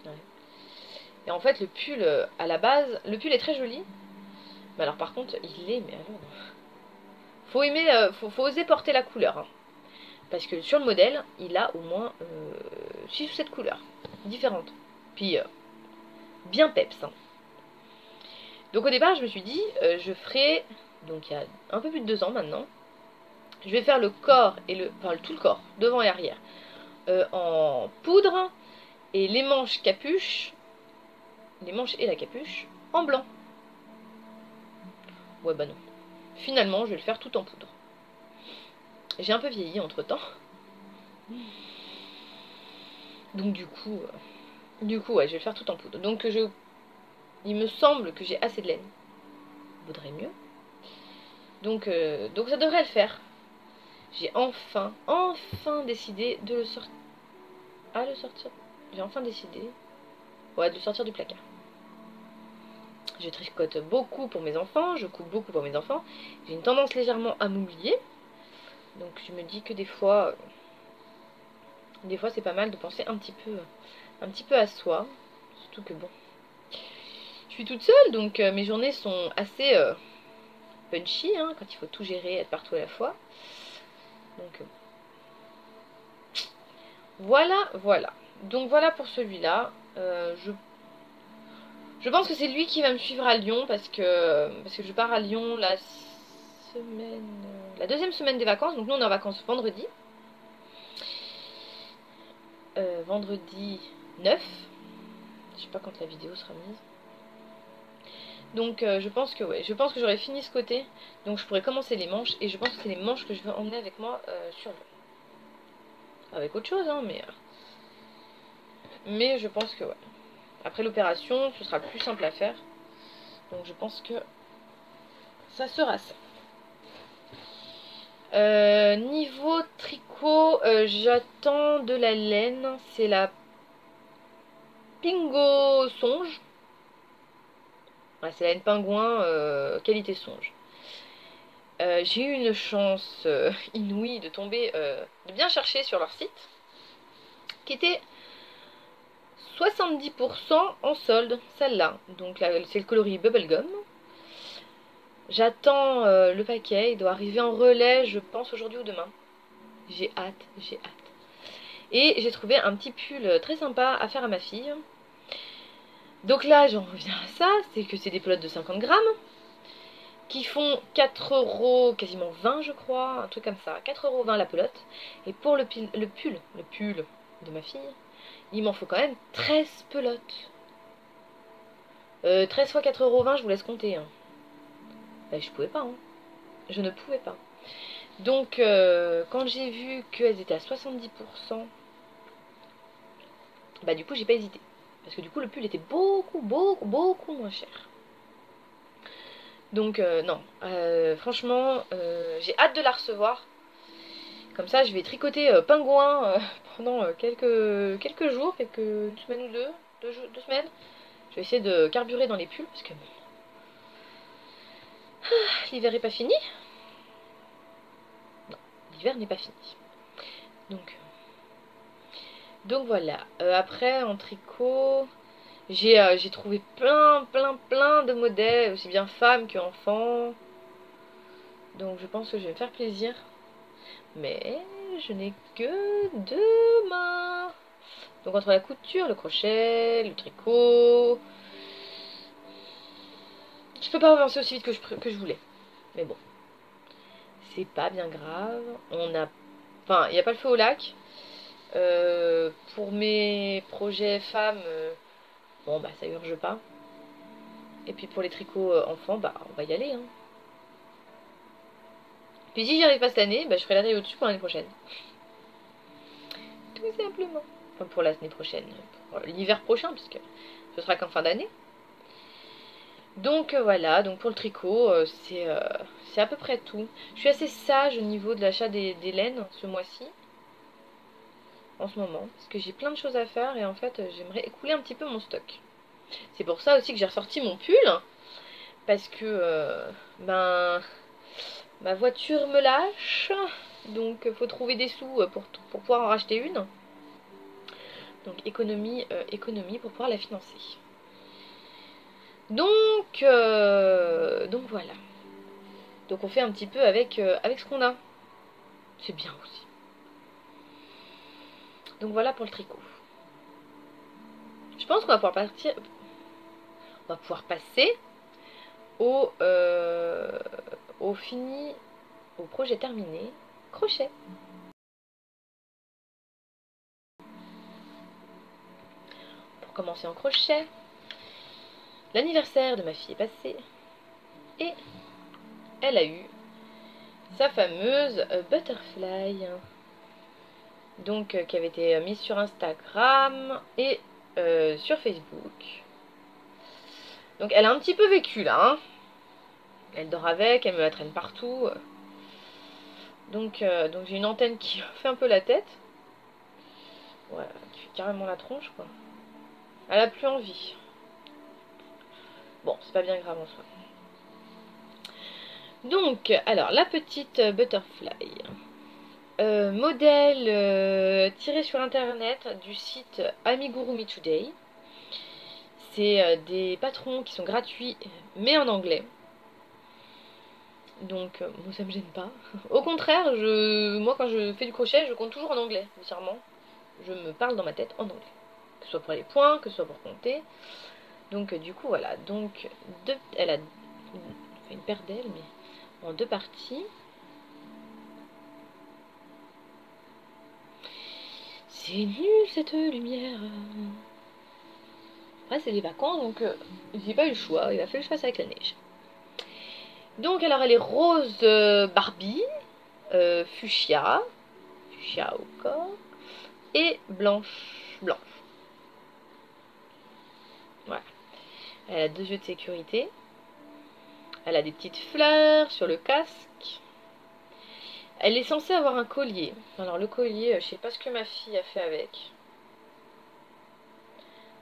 Ouais. Et en fait, le pull, à la base, le pull est très joli. Mais alors par contre, il est... Mais alors... Faut aimer, faut oser porter la couleur. Hein. Parce que sur le modèle, il a au moins 6 ou 7 couleurs différentes. Puis, bien peps. Hein. Donc au départ, je me suis dit, je ferai... Donc il y a un peu plus de 2 ans maintenant. Je vais faire le corps et enfin tout le corps, devant et arrière, en poudre. Et les manches capuche, les manches et la capuche, en blanc. Ouais bah non. Finalement, je vais le faire tout en poudre. J'ai un peu vieilli entre temps. Donc du coup, ouais, je vais le faire tout en poudre. Donc il me semble que j'ai assez de laine. Vaudrait mieux. Donc ça devrait le faire. J'ai enfin décidé de le sortir. Ah, le sortir. J'ai enfin décidé. Ouais, de le sortir du placard. Je tricote beaucoup pour mes enfants, je coupe beaucoup pour mes enfants. J'ai une tendance légèrement à m'oublier. Donc je me dis que des fois c'est pas mal de penser un petit peu à soi. Surtout que bon, je suis toute seule, donc mes journées sont assez punchy, hein, quand il faut tout gérer, être partout à la fois. Donc voilà. Donc voilà pour celui-là. Je pense que c'est lui qui va me suivre à Lyon parce que je pars à Lyon la deuxième semaine des vacances. Donc nous on est en vacances vendredi. Vendredi 9. Je sais pas quand la vidéo sera mise. Donc je pense que ouais, je pense que j'aurai fini ce côté. Donc je pourrais commencer les manches. Et je pense que c'est les manches que je vais emmener avec moi sur le... Avec autre chose, hein, mais je pense que ouais. Après l'opération, ce sera plus simple à faire. Donc je pense que ça sera ça. Niveau tricot, j'attends de la laine. C'est la Pingo Songe. Ouais, c'est la laine pingouin qualité songe. J'ai eu une chance inouïe de tomber, de bien chercher sur leur site, qui était 70% en solde, celle-là. Donc là, c'est le coloris Bubblegum. J'attends le paquet, il doit arriver en relais, je pense aujourd'hui ou demain. J'ai hâte, j'ai hâte. Et j'ai trouvé un petit pull très sympa à faire à ma fille. Donc là, j'en reviens à ça, c'est que c'est des pelotes de 50 grammes qui font 4 euros, quasiment 20 je crois, un truc comme ça, 4,20 € la pelote. Et pour le pull de ma fille, il m'en faut quand même 13 pelotes. 13 fois 4,20 €, je vous laisse compter. Hein. Ben, je pouvais pas, hein. Je ne pouvais pas. Donc, quand j'ai vu qu'elles étaient à 70%, bah du coup, j'ai pas hésité. Parce que du coup, le pull était beaucoup moins cher. Donc, non. Franchement, j'ai hâte de la recevoir. Comme ça, je vais tricoter pingouin pendant quelques jours, une semaine ou deux semaines. Je vais essayer de carburer dans les pulls parce que l'hiver n'est pas fini. Non, l'hiver n'est pas fini. Donc voilà. Après, en tricot, j'ai trouvé plein de modèles, aussi bien femmes qu'enfants. Donc je pense que je vais me faire plaisir. Mais je n'ai que 2 mains. Donc entre la couture, le crochet, le tricot, je peux pas avancer aussi vite que je voulais. Mais bon, c'est pas bien grave. Enfin, il n'y a pas le feu au lac. Pour mes projets femmes, bon bah ça urge pas. Et puis pour les tricots enfants, bah on va y aller. Hein. Puis si j'y arrive pas cette année, bah, je ferai la taille au-dessus pour l'année prochaine. Tout simplement. Enfin pour l'année prochaine, pour l'hiver prochain, puisque ce sera qu'en fin d'année. Donc voilà, donc pour le tricot, c'est à peu près tout. Je suis assez sage au niveau de l'achat des laines ce mois-ci, en ce moment, parce que j'ai plein de choses à faire et en fait j'aimerais écouler un petit peu mon stock. C'est pour ça aussi que j'ai ressorti mon pull, parce que ben ma voiture me lâche, donc faut trouver des sous pour pouvoir en racheter une. Donc économie pour pouvoir la financer. Donc voilà. Donc on fait un petit peu avec ce qu'on a. C'est bien aussi. Donc voilà pour le tricot. Je pense qu'on va pouvoir partir. On va pouvoir passer au projet terminé. Crochet. Pour commencer en crochet, l'anniversaire de ma fille est passé. Et elle a eu sa fameuse butterfly. Donc qui avait été mise sur Instagram et sur Facebook. Donc elle a un petit peu vécu là. Hein. Elle dort avec, elle me la traîne partout. Donc j'ai une antenne qui fait un peu la tête. Ouais, qui fait carrément la tronche quoi. Elle a plus envie. Bon, c'est pas bien grave en soi. Donc, alors, la petite butterfly. Modèle tiré sur internet du site Amigurumi Today. C'est des patrons qui sont gratuits, mais en anglais. Donc, moi ça me gêne pas. Au contraire, moi quand je fais du crochet, je compte toujours en anglais, bizarrement. Je me parle dans ma tête en anglais. Que ce soit pour les points, que ce soit pour compter. Donc, du coup, voilà. Donc, elle a une paire d'ailes, mais en 2 parties. c'est nul cette lumière. Après c'est les vacances donc j'ai pas eu le choix, il a fallu que je fasse avec la neige. Donc alors elle est rose Barbie, fuchsia au corps, et blanche. Voilà. Elle a 2 yeux de sécurité. Elle a des petites fleurs sur le casque. Elle est censée avoir un collier. Alors le collier, je sais pas ce que ma fille a fait avec.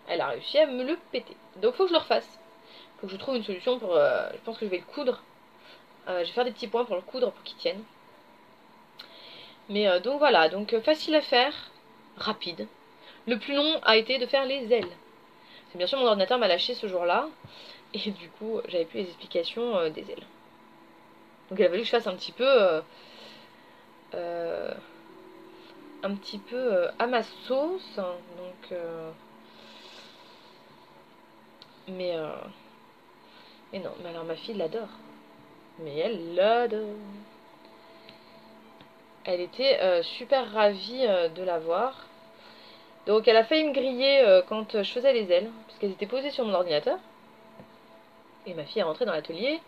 Elle a réussi à me le péter. Donc faut que je le refasse. Faut que je trouve une solution pour... je pense que je vais le coudre. Je vais faire des petits points pour le coudre pour qu'il tienne. Mais donc voilà, donc facile à faire, rapide. Le plus long a été de faire les ailes. C'est bien sûr mon ordinateur m'a lâché ce jour-là. Et du coup, j'avais plus les explications des ailes. Donc il a fallu que je fasse un petit peu... à ma sauce. Donc... Mais non, mais alors ma fille l'adore. Mais elle l'adore. Elle était super ravie de la voir. Donc elle a failli me griller quand je faisais les ailes. Parce qu'elles étaient posées sur mon ordinateur. Et ma fille est rentrée dans l'atelier.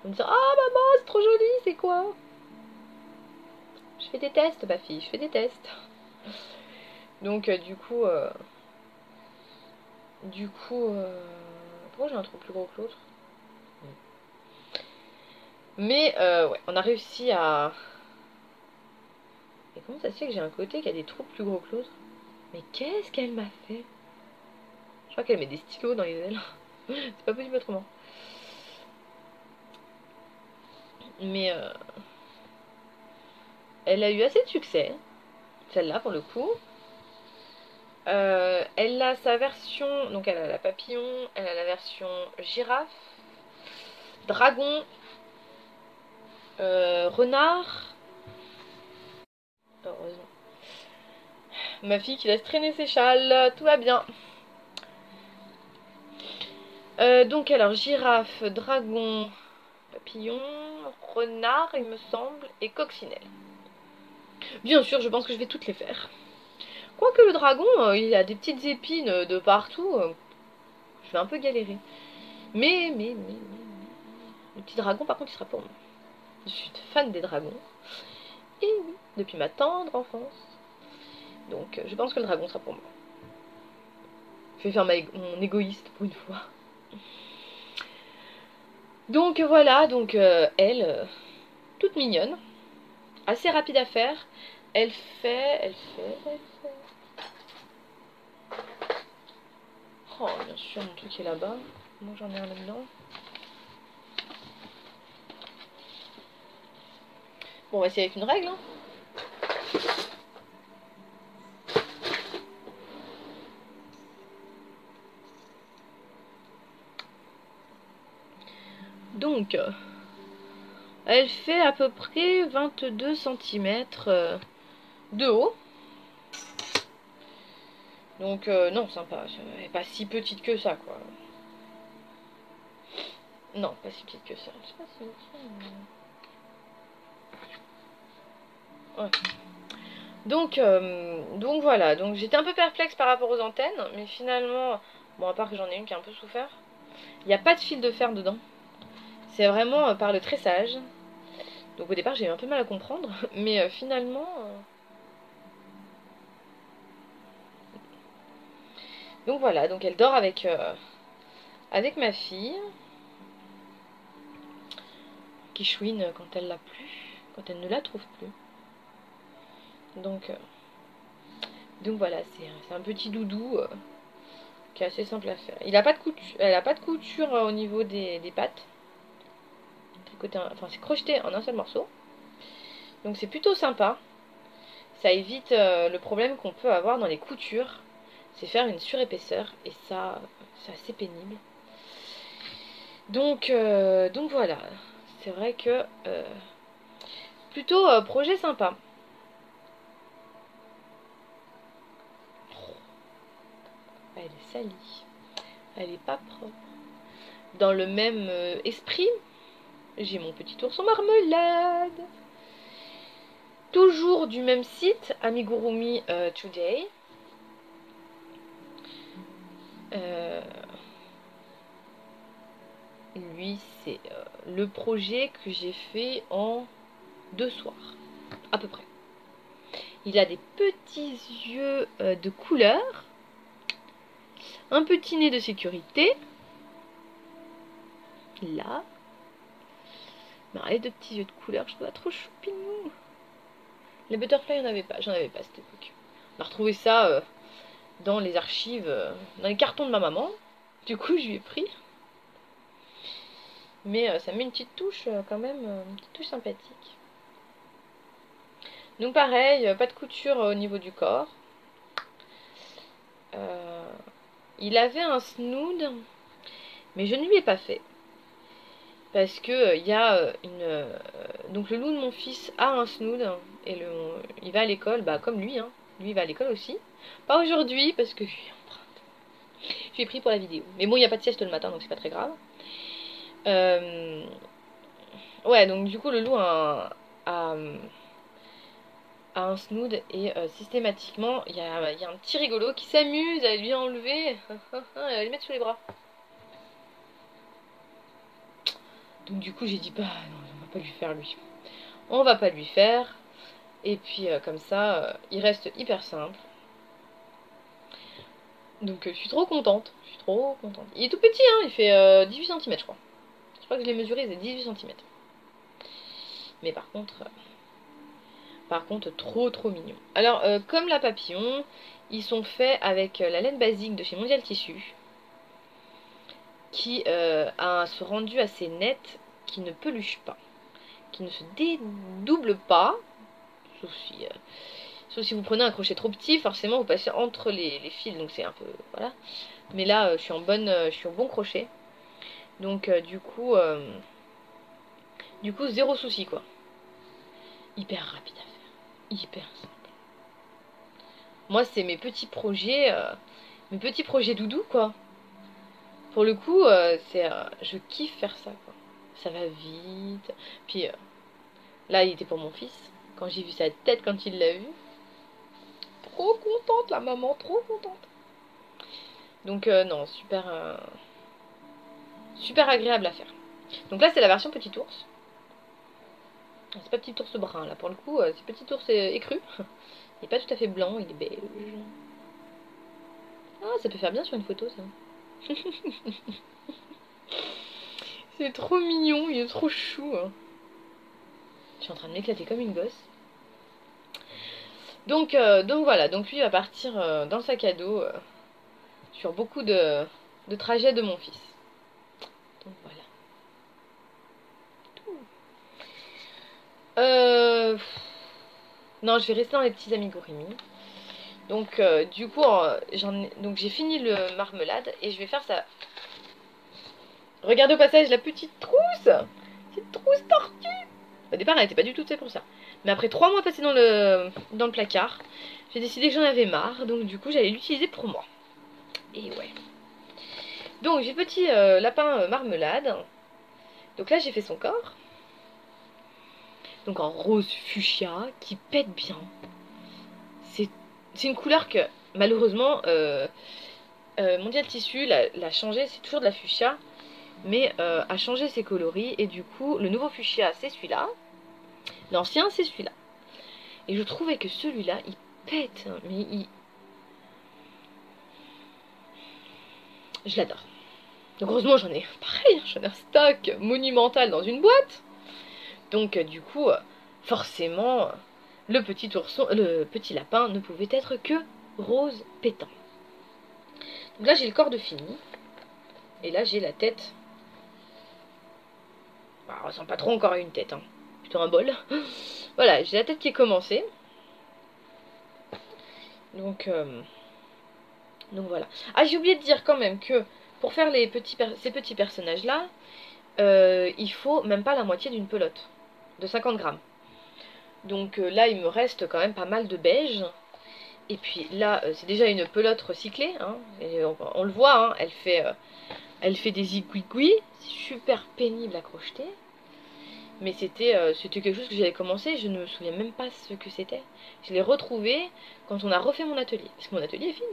En me disant: ah maman, c'est trop joli, c'est quoi? Je fais des tests ma fille, je fais des tests. Donc du coup... pourquoi j'ai un trou plus gros que l'autre? Mais ouais, on a réussi à... Et comment ça se fait que j'ai un côté qui a des trous plus gros que l'autre? Mais qu'est-ce qu'elle m'a fait? Je crois qu'elle met des stylos dans les ailes. C'est pas possible autrement. Mais elle a eu assez de succès, celle-là pour le coup. Elle a sa version, donc elle a la papillon, elle a la version girafe, dragon, renard. Heureusement. Ma fille qui laisse traîner ses châles, tout va bien. Donc alors girafe, dragon, papillon, renard il me semble, et coccinelle. Bien sûr je pense que je vais toutes les faire. Quoique le dragon il a des petites épines de partout, je vais un peu galérer. Mais le petit dragon par contre il sera pour moi. Je suis fan des dragons. Et oui, depuis ma tendre enfance. Donc je pense que le dragon sera pour moi. Je vais faire mon égoïste pour une fois. Donc voilà, donc elle, toute mignonne, assez rapide à faire. Elle fait... Oh, bien sûr, mon truc est là-bas. Moi j'en ai un là-dedans. Bon, on va essayer avec une règle. Hein. Donc, elle fait à peu près 22 cm de haut. Donc, non, sympa. Elle n'est pas si petite que ça, quoi. Non, pas si petite que ça. Je sais pas si... Ouais. Donc voilà, donc j'étais un peu perplexe par rapport aux antennes, mais finalement, bon à part que j'en ai une qui a un peu souffert, il n'y a pas de fil de fer dedans. C'est vraiment par le tressage. Donc au départ j'ai eu un peu mal à comprendre, mais finalement... Donc voilà, donc elle dort avec ma fille, qui chouine quand elle l'a plus, quand elle ne la trouve plus. Donc voilà, c'est un petit doudou qui est assez simple à faire. Il a pas de couture, elle n'a pas de couture au niveau des pattes. Enfin, c'est crocheté en un seul morceau. Donc c'est plutôt sympa. Ça évite le problème qu'on peut avoir dans les coutures. C'est faire une surépaisseur. Et ça, c'est assez pénible. Donc voilà. C'est vrai que... plutôt projet sympa. Elle est salie. Elle est pas propre. Dans le même esprit, j'ai mon petit ourson marmelade. Toujours du même site, Amigurumi Today. Lui, c'est le projet que j'ai fait en 2 soirs, à peu près. Il a des petits yeux de couleur, un petit nez de sécurité, là. Les deux petits yeux de couleur, je trouve ça trop choupinou. Les butterflies, j'en avais pas à cette époque. On a retrouvé ça dans les archives, dans les cartons de ma maman. Du coup, je lui ai pris. Mais ça met une petite touche quand même, une petite touche sympathique. Donc pareil, pas de couture au niveau du corps. Il avait un snood, mais je ne lui ai pas fait. Parce que il y a donc le loup de mon fils a un snood, et il va à l'école, bah comme lui, hein. Lui il va à l'école aussi. Pas aujourd'hui, parce que je suis empreinte. Je l'ai pris pour la vidéo. Mais bon, il n'y a pas de sieste le matin, donc c'est pas très grave. Ouais, donc du coup, le loup a un snood et systématiquement, il y a un petit rigolo qui s'amuse à lui enlever et à lui mettre sous les bras. Donc du coup, j'ai dit, bah non, on va pas lui faire lui. On va pas lui faire. Et puis comme ça, il reste hyper simple. Donc je suis trop contente. Je suis trop contente. Il est tout petit, hein, il fait 18 cm, je crois. Je crois que je l'ai mesuré, il faisait 18 cm. Mais par contre, trop mignon. Alors, comme la papillon, ils sont faits avec la laine basique de chez Mondial Tissu, qui a ce rendu assez net, qui ne peluche pas, qui ne se dédouble pas, sauf si vous prenez un crochet trop petit, forcément vous passez entre les fils, donc c'est un peu, voilà. Mais là, je suis au bon crochet, donc du coup, zéro souci, quoi. Hyper rapide à faire, hyper simple. Moi, c'est mes petits projets doudou, quoi. Pour le coup, je kiffe faire ça, quoi. Ça va vite. Puis là, il était pour mon fils. Quand j'ai vu sa tête quand il l'a vu, trop contente, la maman, trop contente. Donc non, super agréable à faire. Donc là, c'est la version petit ours. C'est pas petit ours brun, là, pour le coup, c'est petit ours écru. Il est pas tout à fait blanc, il est beige. Ah, ça peut faire bien sur une photo, ça. C'est trop mignon, il est trop chou, hein. Je suis en train de m'éclater comme une gosse. Donc voilà, donc lui va partir dans le sac à dos sur beaucoup de trajets de mon fils. Donc voilà. Non, je vais rester dans les petits amigurumi. Donc du coup, donc j'ai fini le marmelade et je vais faire ça. Regardez au passage la petite trousse. Cette trousse tortue. Au départ, elle n'était pas du tout faite pour ça. Mais après 3 mois passés dans le placard, j'ai décidé que j'en avais marre. Donc du coup, j'allais l'utiliser pour moi. Et ouais. Donc j'ai le petit lapin marmelade. Donc là, j'ai fait son corps. Donc en rose fuchsia, qui pète bien. C'est une couleur que, malheureusement, Mondial Tissu l'a changé. C'est toujours de la fuchsia, mais a changé ses coloris. Et du coup, le nouveau fuchsia, c'est celui-là. L'ancien, c'est celui-là. Et je trouvais que celui-là, il pète. Mais je l'adore. Donc heureusement, j'en ai pareil. J'en ai un stock monumental dans une boîte. Donc du coup, forcément, le petit lapin ne pouvait être que rose pétant. Donc là, j'ai le corps de fini. Et là, j'ai la tête. Alors, elle ressemble pas trop encore à une tête, hein. Plutôt un bol. Voilà, j'ai la tête qui est commencée. Donc voilà. Ah, j'ai oublié de dire quand même que pour faire ces petits personnages-là, il faut même pas la moitié d'une pelote de 50 grammes. Donc là, il me reste quand même pas mal de beige. Et puis là, c'est déjà une pelote recyclée, hein, et on le voit, hein, elle fait des igouigouis, c'est super pénible à crocheter. Mais c'était quelque chose que j'avais commencé, je ne me souviens même pas ce que c'était. Je l'ai retrouvé quand on a refait mon atelier, parce que mon atelier est fini.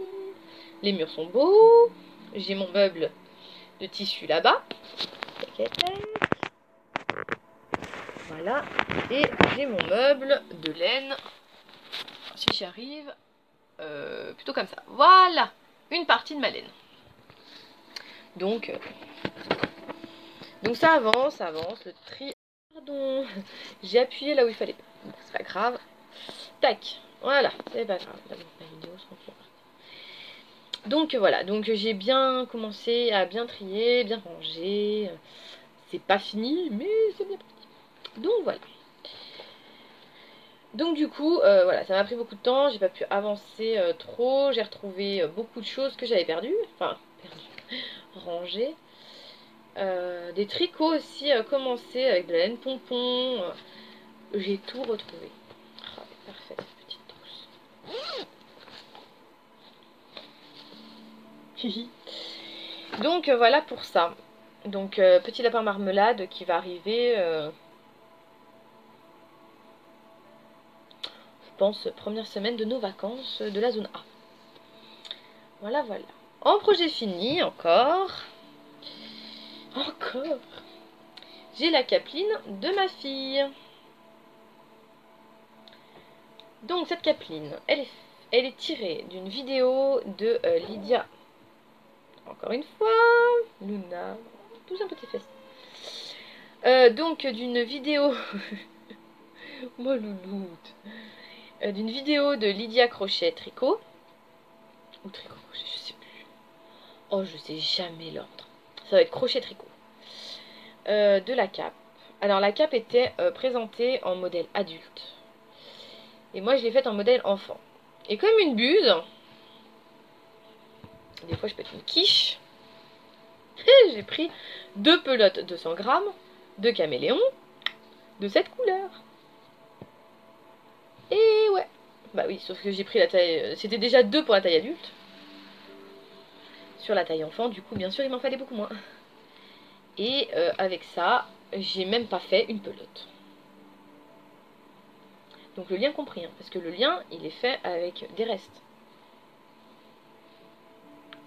Les murs sont beaux, j'ai mon meuble de tissu là-bas. Voilà. Et j'ai mon meuble de laine. Si j'y arrive, plutôt comme ça. Voilà, une partie de ma laine. Donc ça avance, le tri. Pardon, j'ai appuyé là où il fallait. Bon, c'est pas grave. Tac, voilà, c'est pas grave. La vidéo sera plus rapide. Donc voilà, donc j'ai bien commencé à bien trier, bien ranger. C'est pas fini, mais c'est bien parti. Donc voilà. Donc du coup, voilà, ça m'a pris beaucoup de temps, j'ai pas pu avancer trop, j'ai retrouvé beaucoup de choses que j'avais perdues, enfin, rangées. Des tricots aussi commencés avec de la laine pompon, j'ai tout retrouvé. Oh, parfait, petite trousse. Donc voilà pour ça. Donc petit lapin marmelade qui va arriver, je pense, première semaine de nos vacances de la zone A. Voilà, voilà. En projet fini, encore. J'ai la capeline de ma fille. Donc cette capeline, elle est tirée d'une vidéo de Lydia. Encore une fois, Luna, pousse un peu tes fesses. Donc d'une vidéo, moi louloute, d'une vidéo de Lydia Crochet Tricot, ou Tricot Crochet, je sais plus. Oh, je sais jamais l'ordre. Ça va être Crochet Tricot. De la cape. Alors la cape était présentée en modèle adulte. Et moi je l'ai faite en modèle enfant. Et comme une buse, des fois je peux être une quiche, j'ai pris 2 pelotes de 100 grammes de caméléon de cette couleur. Et ouais. Bah oui, sauf que j'ai pris la taille... C'était déjà 2 pour la taille adulte. Sur la taille enfant, du coup, bien sûr, il m'en fallait beaucoup moins. Et avec ça, j'ai même pas fait une pelote. Donc le lien compris, hein, parce que le lien, il est fait avec des restes.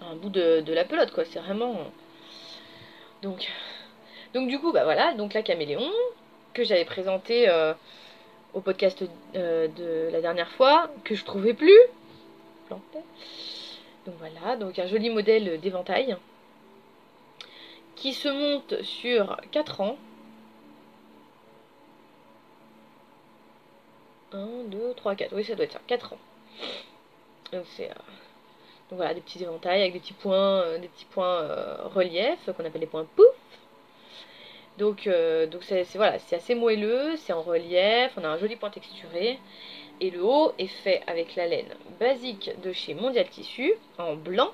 Un bout de la pelote, quoi. C'est vraiment... Donc du coup, bah voilà, donc la caméléon, que j'avais présenté au podcast de la dernière fois, que je trouvais plus. Donc voilà, donc un joli modèle d'éventail qui se monte sur 4 ans. 1, 2, 3, 4, oui ça doit être ça, 4 ans. Donc c'est donc voilà, des petits éventails avec des petits points relief qu'on appelle les points pouf. Donc c'est voilà, c'est assez moelleux, c'est en relief, on a un joli point texturé. Et le haut est fait avec la laine basique de chez Mondial Tissu, en blanc.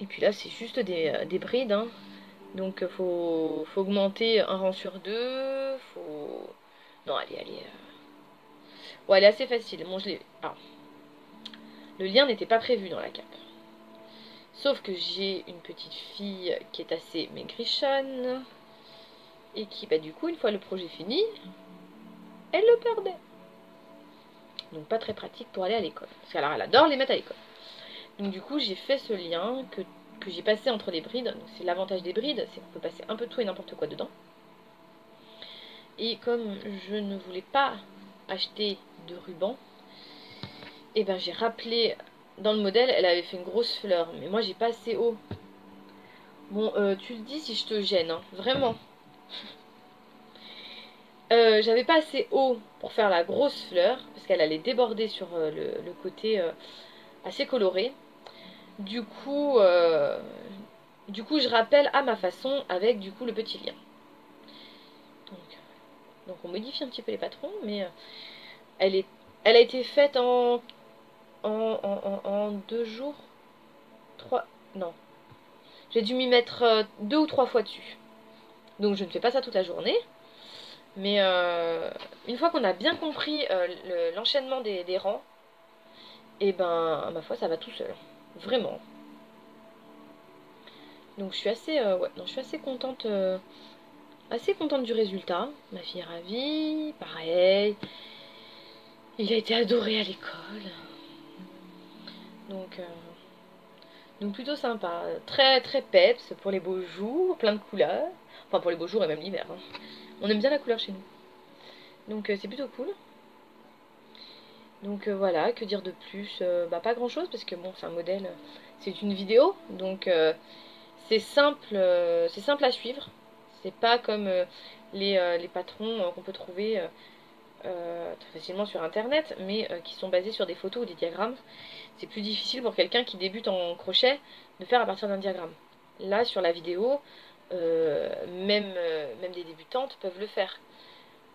Et puis là, c'est juste des brides. Hein. Donc faut augmenter un rang sur 2. Faut... Non, allez. Bon, elle est assez facile. Bon, je l'ai... Ah. Le lien n'était pas prévu dans la cape. Sauf que j'ai une petite fille qui est assez maigrichonne. Et qui, bah du coup, une fois le projet fini, elle le perdait. Donc pas très pratique pour aller à l'école. Parce qu'alors elle adore les mettre à l'école. Donc du coup j'ai fait ce lien que j'ai passé entre les brides. C'est l'avantage des brides, c'est qu'on peut passer un peu tout et n'importe quoi dedans. Et comme je ne voulais pas acheter de ruban, et ben j'ai rappelé dans le modèle, elle avait fait une grosse fleur. Mais moi j'ai pas assez haut. Bon, tu le dis si je te gêne, hein, vraiment. J'avais pas assez haut pour faire la grosse fleur, parce qu'elle allait déborder sur le côté assez coloré. Du coup, je rappelle à ma façon avec du coup le petit lien. Donc on modifie un petit peu les patrons, mais elle a été faite en 2 jours. 3, non. J'ai dû m'y mettre 2 ou 3 fois dessus. Donc je ne fais pas ça toute la journée. Mais une fois qu'on a bien compris l'enchaînement des rangs, et ben, à ma foi, ça va tout seul. Vraiment. Donc je suis assez, ouais, non, je suis assez contente du résultat. Ma fille est ravie, pareil. Il a été adoré à l'école. Donc Donc plutôt sympa, très très peps pour les beaux jours, plein de couleurs. Enfin pour les beaux jours et même l'hiver. Hein. On aime bien la couleur chez nous. Donc c'est plutôt cool. Donc voilà, que dire de plus? Bah pas grand chose parce que bon c'est un modèle, c'est une vidéo. Donc c'est simple à suivre. C'est pas comme les patrons qu'on peut trouver très facilement sur internet, mais qui sont basés sur des photos ou des diagrammes. C'est plus difficile pour quelqu'un qui débute en crochet de faire à partir d'un diagramme. Là, sur la vidéo, même des débutantes peuvent le faire.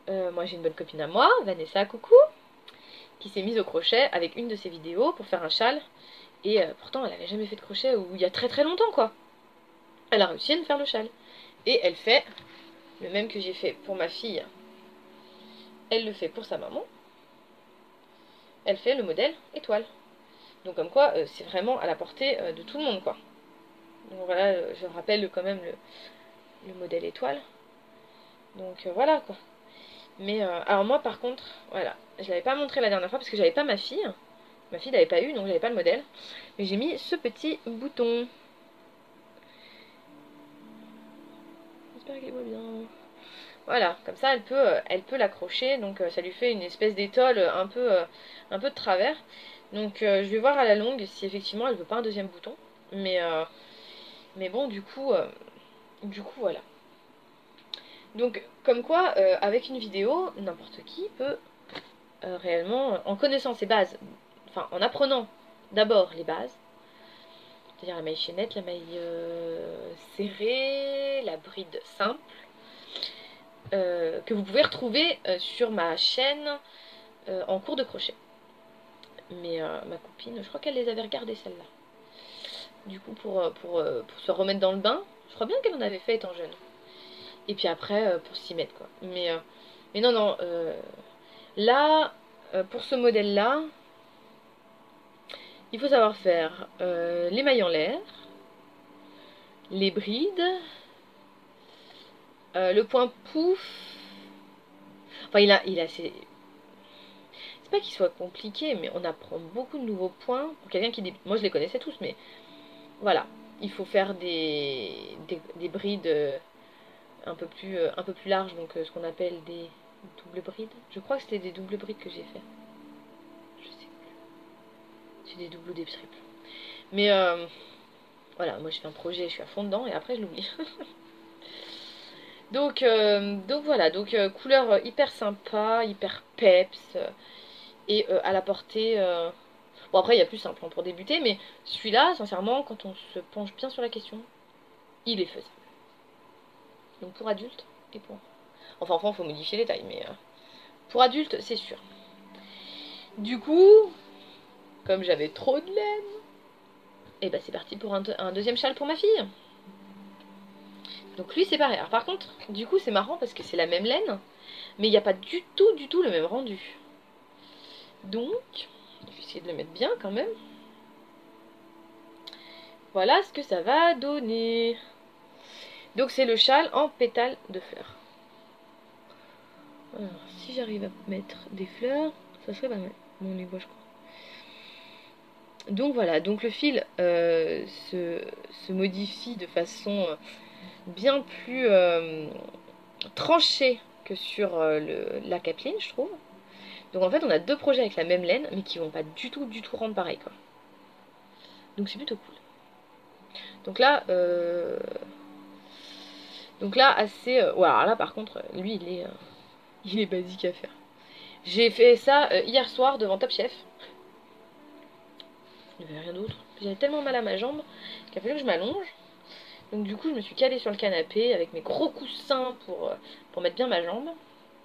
Moi, j'ai une bonne copine à moi, Vanessa, coucou, qui s'est mise au crochet avec une de ses vidéos pour faire un châle. Et pourtant, elle n'avait jamais fait de crochet ou il y a très très longtemps, quoi. Elle a réussi à me faire le châle. Et elle fait le même que j'ai fait pour ma fille. Elle le fait pour sa maman. Elle fait le modèle étoile. Donc comme quoi, c'est vraiment à la portée de tout le monde, quoi. Donc voilà, je rappelle quand même le modèle étoile. Donc voilà, quoi. Mais alors moi, par contre, voilà, je l'avais pas montré la dernière fois parce que j'avais pas ma fille. Ma fille n'avait pas eu, donc j'avais pas le modèle. Mais j'ai mis ce petit bouton. J'espère qu'il va bien. Voilà, comme ça elle peut l'accrocher, donc ça lui fait une espèce d'étole un peu de travers. Donc je vais voir à la longue si effectivement elle veut pas un deuxième bouton. Mais bon, du coup voilà. Donc comme quoi, avec une vidéo, n'importe qui peut réellement, en connaissant ses bases, enfin en apprenant d'abord les bases, c'est-à-dire la maille chaînette, la maille serrée, la bride simple, que vous pouvez retrouver sur ma chaîne en cours de crochet. Mais ma copine, je crois qu'elle les avait regardées celles-là. Du coup, pour se remettre dans le bain, je crois bien qu'elle en avait fait étant jeune. Et puis après, pour s'y mettre, quoi. Mais non, non. Là, pour ce modèle-là, il faut savoir faire les mailles en l'air, les brides, le point pouf. Enfin, il a ses... C'est pas qu'il soit compliqué, mais on apprend beaucoup de nouveaux points pour quelqu'un qui débute. Moi, je les connaissais tous, mais voilà. Il faut faire des brides un peu plus larges, donc ce qu'on appelle des doubles brides. Je crois que c'était des doubles brides que j'ai fait. Je sais plus. C'est des doubles ou des triples. Mais voilà, moi je fais un projet, je suis à fond dedans et après je l'oublie. Donc voilà, donc couleur hyper sympa, hyper peps et à la portée. Bon après il y a plus simple hein, pour débuter, mais celui-là, sincèrement, quand on se penche bien sur la question, il est faisable. Donc pour adultes et pour enfants. Enfin enfant, il faut modifier les tailles, mais pour adultes, c'est sûr. Du coup, comme j'avais trop de laine, et bah c'est parti pour un deuxième châle pour ma fille. Donc lui c'est pareil. Alors par contre, du coup c'est marrant parce que c'est la même laine, mais il n'y a pas du tout le même rendu. Donc, je vais essayer de le mettre bien quand même. Voilà ce que ça va donner. Donc c'est le châle en pétales de fleurs. Alors si j'arrive à mettre des fleurs, ça serait pas mal. Bon on y voit je crois. Donc voilà, donc le fil se modifie de façon bien plus tranchée que sur la capeline, je trouve. Donc en fait, on a deux projets avec la même laine, mais qui vont pas du tout rendre pareil, quoi. Donc c'est plutôt cool. Donc là, assez... alors là, par contre, lui, il est basique à faire. J'ai fait ça hier soir devant Top Chef. Il n'y avait rien d'autre. J'avais tellement mal à ma jambe qu'il a fallu que je m'allonge. Donc du coup, je me suis calée sur le canapé avec mes gros coussins pour mettre bien ma jambe.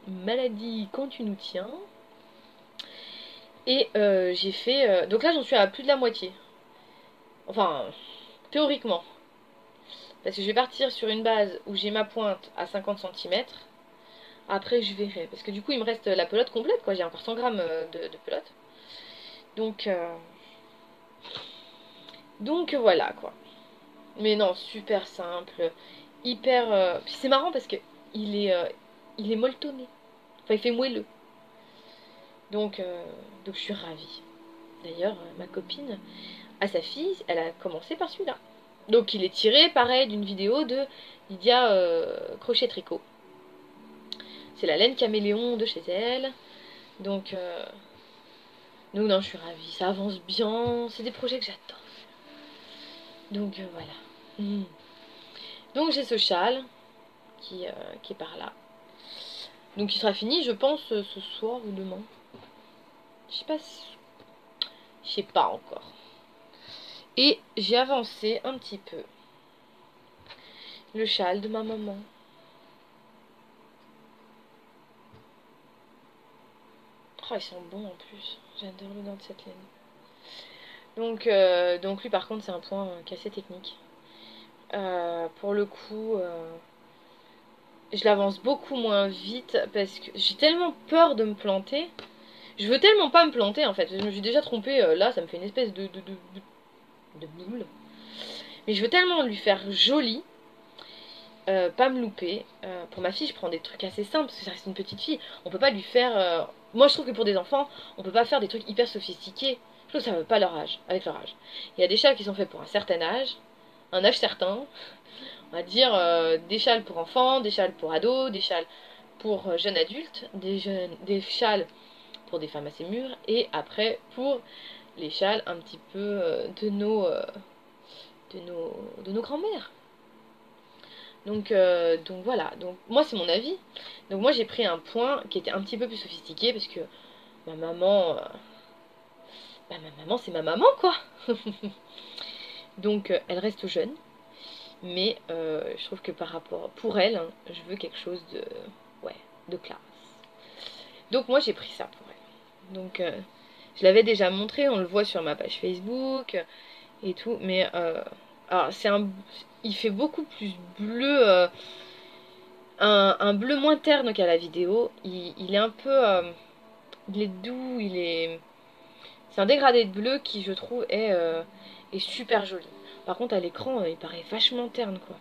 Maladie quand tu nous tiens. Et j'ai fait... donc là, j'en suis à plus de la moitié. Enfin, théoriquement. Parce que je vais partir sur une base où j'ai ma pointe à 50 cm. Après, je verrai. Parce que du coup, il me reste la pelote complète, quoi. J'ai encore 100 grammes de pelote. Donc, voilà, quoi. Mais non, super simple. Hyper... Puis c'est marrant parce que il est molletonné. Enfin, il fait moelleux. Donc je suis ravie. D'ailleurs, ma copine à sa fille, elle a commencé par celui-là. Donc il est tiré, pareil, d'une vidéo de Lydia Crochet Tricot. C'est la laine caméléon de chez elle. Donc non, je suis ravie, ça avance bien, c'est des projets que j'adore. Donc voilà. Donc j'ai ce châle qui est par là. Donc il sera fini, je pense, ce soir ou demain. Je sais pas si... Je sais pas encore. Et j'ai avancé un petit peu le châle de ma maman. Oh, ils sont bons en plus. J'adore l'odeur de cette laine. Donc lui par contre c'est un point qui est assez technique. Pour le coup, je l'avance beaucoup moins vite parce que j'ai tellement peur de me planter. Je veux tellement pas me planter en fait. Je me suis déjà trompée, là ça me fait une espèce de boule. Mais je veux tellement lui faire joli, pas me louper. Pour ma fille je prends des trucs assez simples parce que ça reste une petite fille. On peut pas lui faire... Moi je trouve que pour des enfants, on peut pas faire des trucs hyper sophistiqués. Je trouve que ça va pas leur âge, avec leur âge. Il y a des châles qui sont faits pour un certain âge, un âge certain. On va dire des châles pour enfants, des châles pour ados, des châles pour jeunes adultes, des châles pour des femmes assez mûres, et après pour les châles un petit peu de nos grands-mères. Donc voilà, donc moi c'est mon avis. Donc moi j'ai pris un point qui était un petit peu plus sophistiqué parce que ma maman, ma maman c'est ma maman quoi. Donc elle reste jeune, mais je trouve que par rapport pour elle, hein, je veux quelque chose de classe. Donc moi j'ai pris ça pour elle. Donc je l'avais déjà montré, on le voit sur ma page Facebook et tout, mais alors il fait beaucoup plus bleu, un bleu moins terne qu'à la vidéo. Il est un peu, il est doux, c'est un dégradé de bleu qui je trouve est super joli. Par contre à l'écran il paraît vachement terne quoi.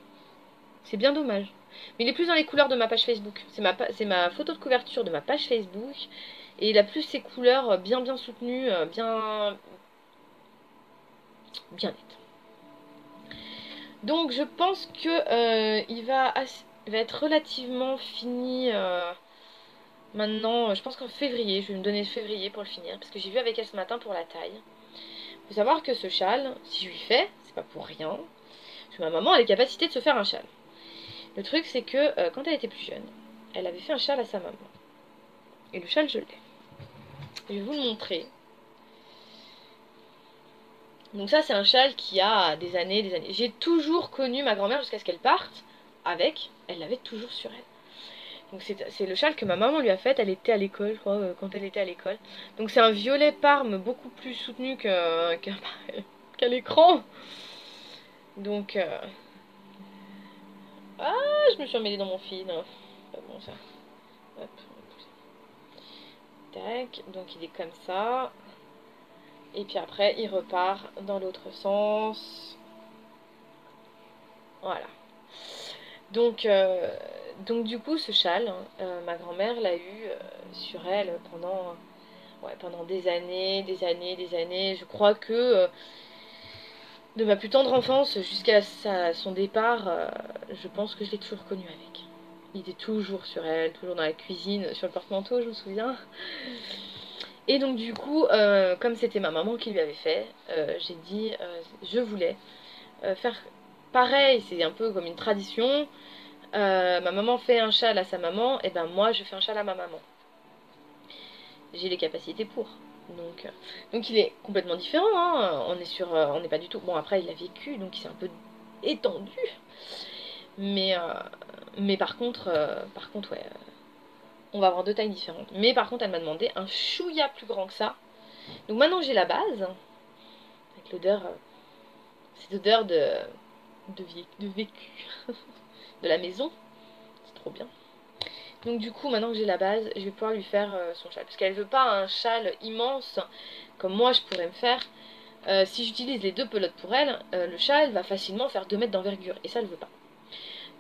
C'est bien dommage. Mais il est plus dans les couleurs de ma page Facebook. C'est ma photo de couverture de ma page Facebook. Et il a plus ses couleurs bien soutenues, bien nettes. Donc je pense que il va être relativement fini maintenant. Je pense qu'en février, je vais me donner février pour le finir. Parce que j'ai vu avec elle ce matin pour la taille. Il faut savoir que ce châle, si je lui fais, c'est pas pour rien. Parce que ma maman a les capacités de se faire un châle. Le truc c'est que quand elle était plus jeune, elle avait fait un châle à sa maman. Et le châle je l'ai. Je vais vous le montrer. Donc ça c'est un châle qui a des années, des années. J'ai toujours connu ma grand-mère jusqu'à ce qu'elle parte avec. Elle l'avait toujours sur elle. Donc c'est le châle que ma maman lui a fait. Elle était à l'école, je crois, quand elle était à l'école. Donc c'est un violet parme beaucoup plus soutenu qu'à l'écran. Donc ah, je me suis emmêlée dans mon fil. Pas bon ça. Hop, tac. Donc il est comme ça. Et puis après, il repart dans l'autre sens. Voilà. Donc du coup, ce châle, ma grand-mère l'a eu sur elle pendant des années, des années, des années. Je crois que de ma plus tendre enfance jusqu'à son départ, je pense que je l'ai toujours connu avec. Il était toujours sur elle, toujours dans la cuisine, sur le porte-manteau, je me souviens. Et donc du coup, comme c'était ma maman qui lui avait fait, j'ai dit, je voulais faire pareil, c'est un peu comme une tradition. Ma maman fait un châle à sa maman, et ben moi je fais un châle à ma maman. J'ai les capacités pour. Donc il est complètement différent, hein. On n'est pas du tout... Bon après il a vécu, donc il s'est un peu étendu. Mais par contre ouais, on va avoir deux tailles différentes. Mais par contre elle m'a demandé un chouïa plus grand que ça. Donc maintenant j'ai la base, avec l'odeur, cette odeur de vécu, de la maison. C'est trop bien. Donc du coup, maintenant que j'ai la base, je vais pouvoir lui faire son châle. Parce qu'elle veut pas un châle immense, comme moi je pourrais me faire. Si j'utilise les deux pelotes pour elle, le châle va facilement faire 2 mètres d'envergure. Et ça, elle veut pas.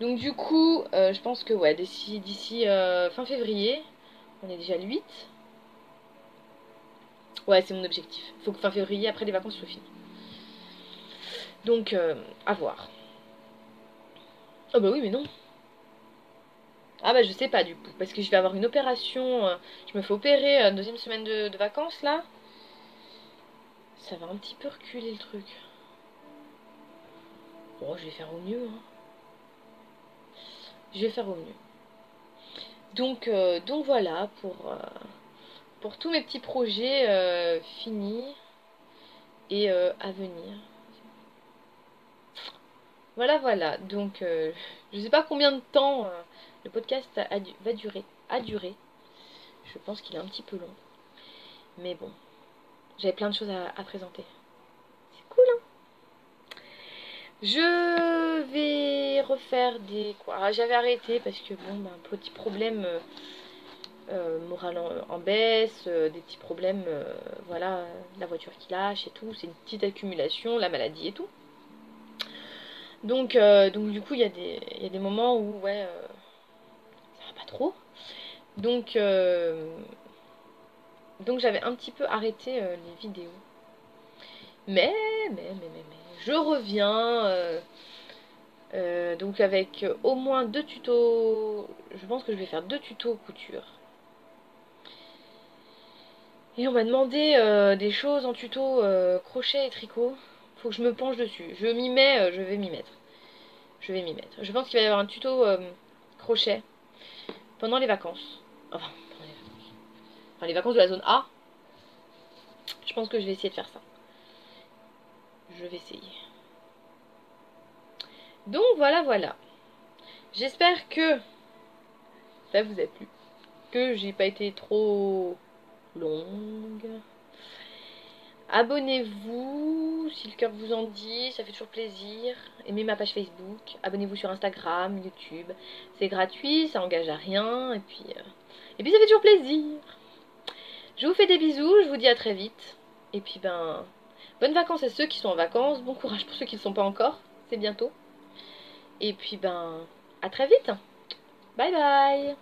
Donc du coup, je pense que ouais, d'ici fin février, on est déjà le 8. Ouais, c'est mon objectif. Faut que fin février, après les vacances, je sois fini. Donc, à voir. Ah bah oui, mais non. Ah bah je sais pas du coup, parce que je vais avoir une opération, je me fais opérer deuxième semaine de vacances là. Ça va un petit peu reculer le truc. Bon, je vais faire au mieux, hein. Je vais faire au mieux. Donc voilà pour tous mes petits projets finis et à venir. Voilà, voilà. Donc je sais pas combien de temps le podcast va durer. A duré. Je pense qu'il est un petit peu long. Mais bon, j'avais plein de choses à présenter. C'est cool, hein. Je vais refaire des... quoi. Ah, j'avais arrêté parce que bon, bah, un petit problème moral en baisse, des petits problèmes, voilà, la voiture qui lâche et tout. C'est une petite accumulation, la maladie et tout. Donc du coup, il y a des moments où, ouais, ça va pas trop. Donc, donc j'avais un petit peu arrêté les vidéos. Mais, je reviens donc avec au moins 2 tutos. Je pense que je vais faire 2 tutos couture. Et on m'a demandé des choses en tuto crochet et tricot. Faut que je me penche dessus. Je m'y mets, je vais m'y mettre. Je vais m'y mettre. Je pense qu'il va y avoir un tuto crochet pendant les vacances. Enfin, pendant les vacances. Enfin, les vacances de la zone A. Je pense que je vais essayer de faire ça. Je vais essayer. Donc voilà, voilà. J'espère que ça vous a plu. Que j'ai pas été trop longue. Abonnez-vous si le cœur vous en dit, ça fait toujours plaisir. Aimez ma page Facebook, abonnez-vous sur Instagram, YouTube. C'est gratuit, ça engage à rien et puis ça fait toujours plaisir. Je vous fais des bisous, je vous dis à très vite. Et puis ben bonnes vacances à ceux qui sont en vacances, bon courage pour ceux qui ne sont pas encore, c'est bientôt. Et puis ben à très vite. Bye bye.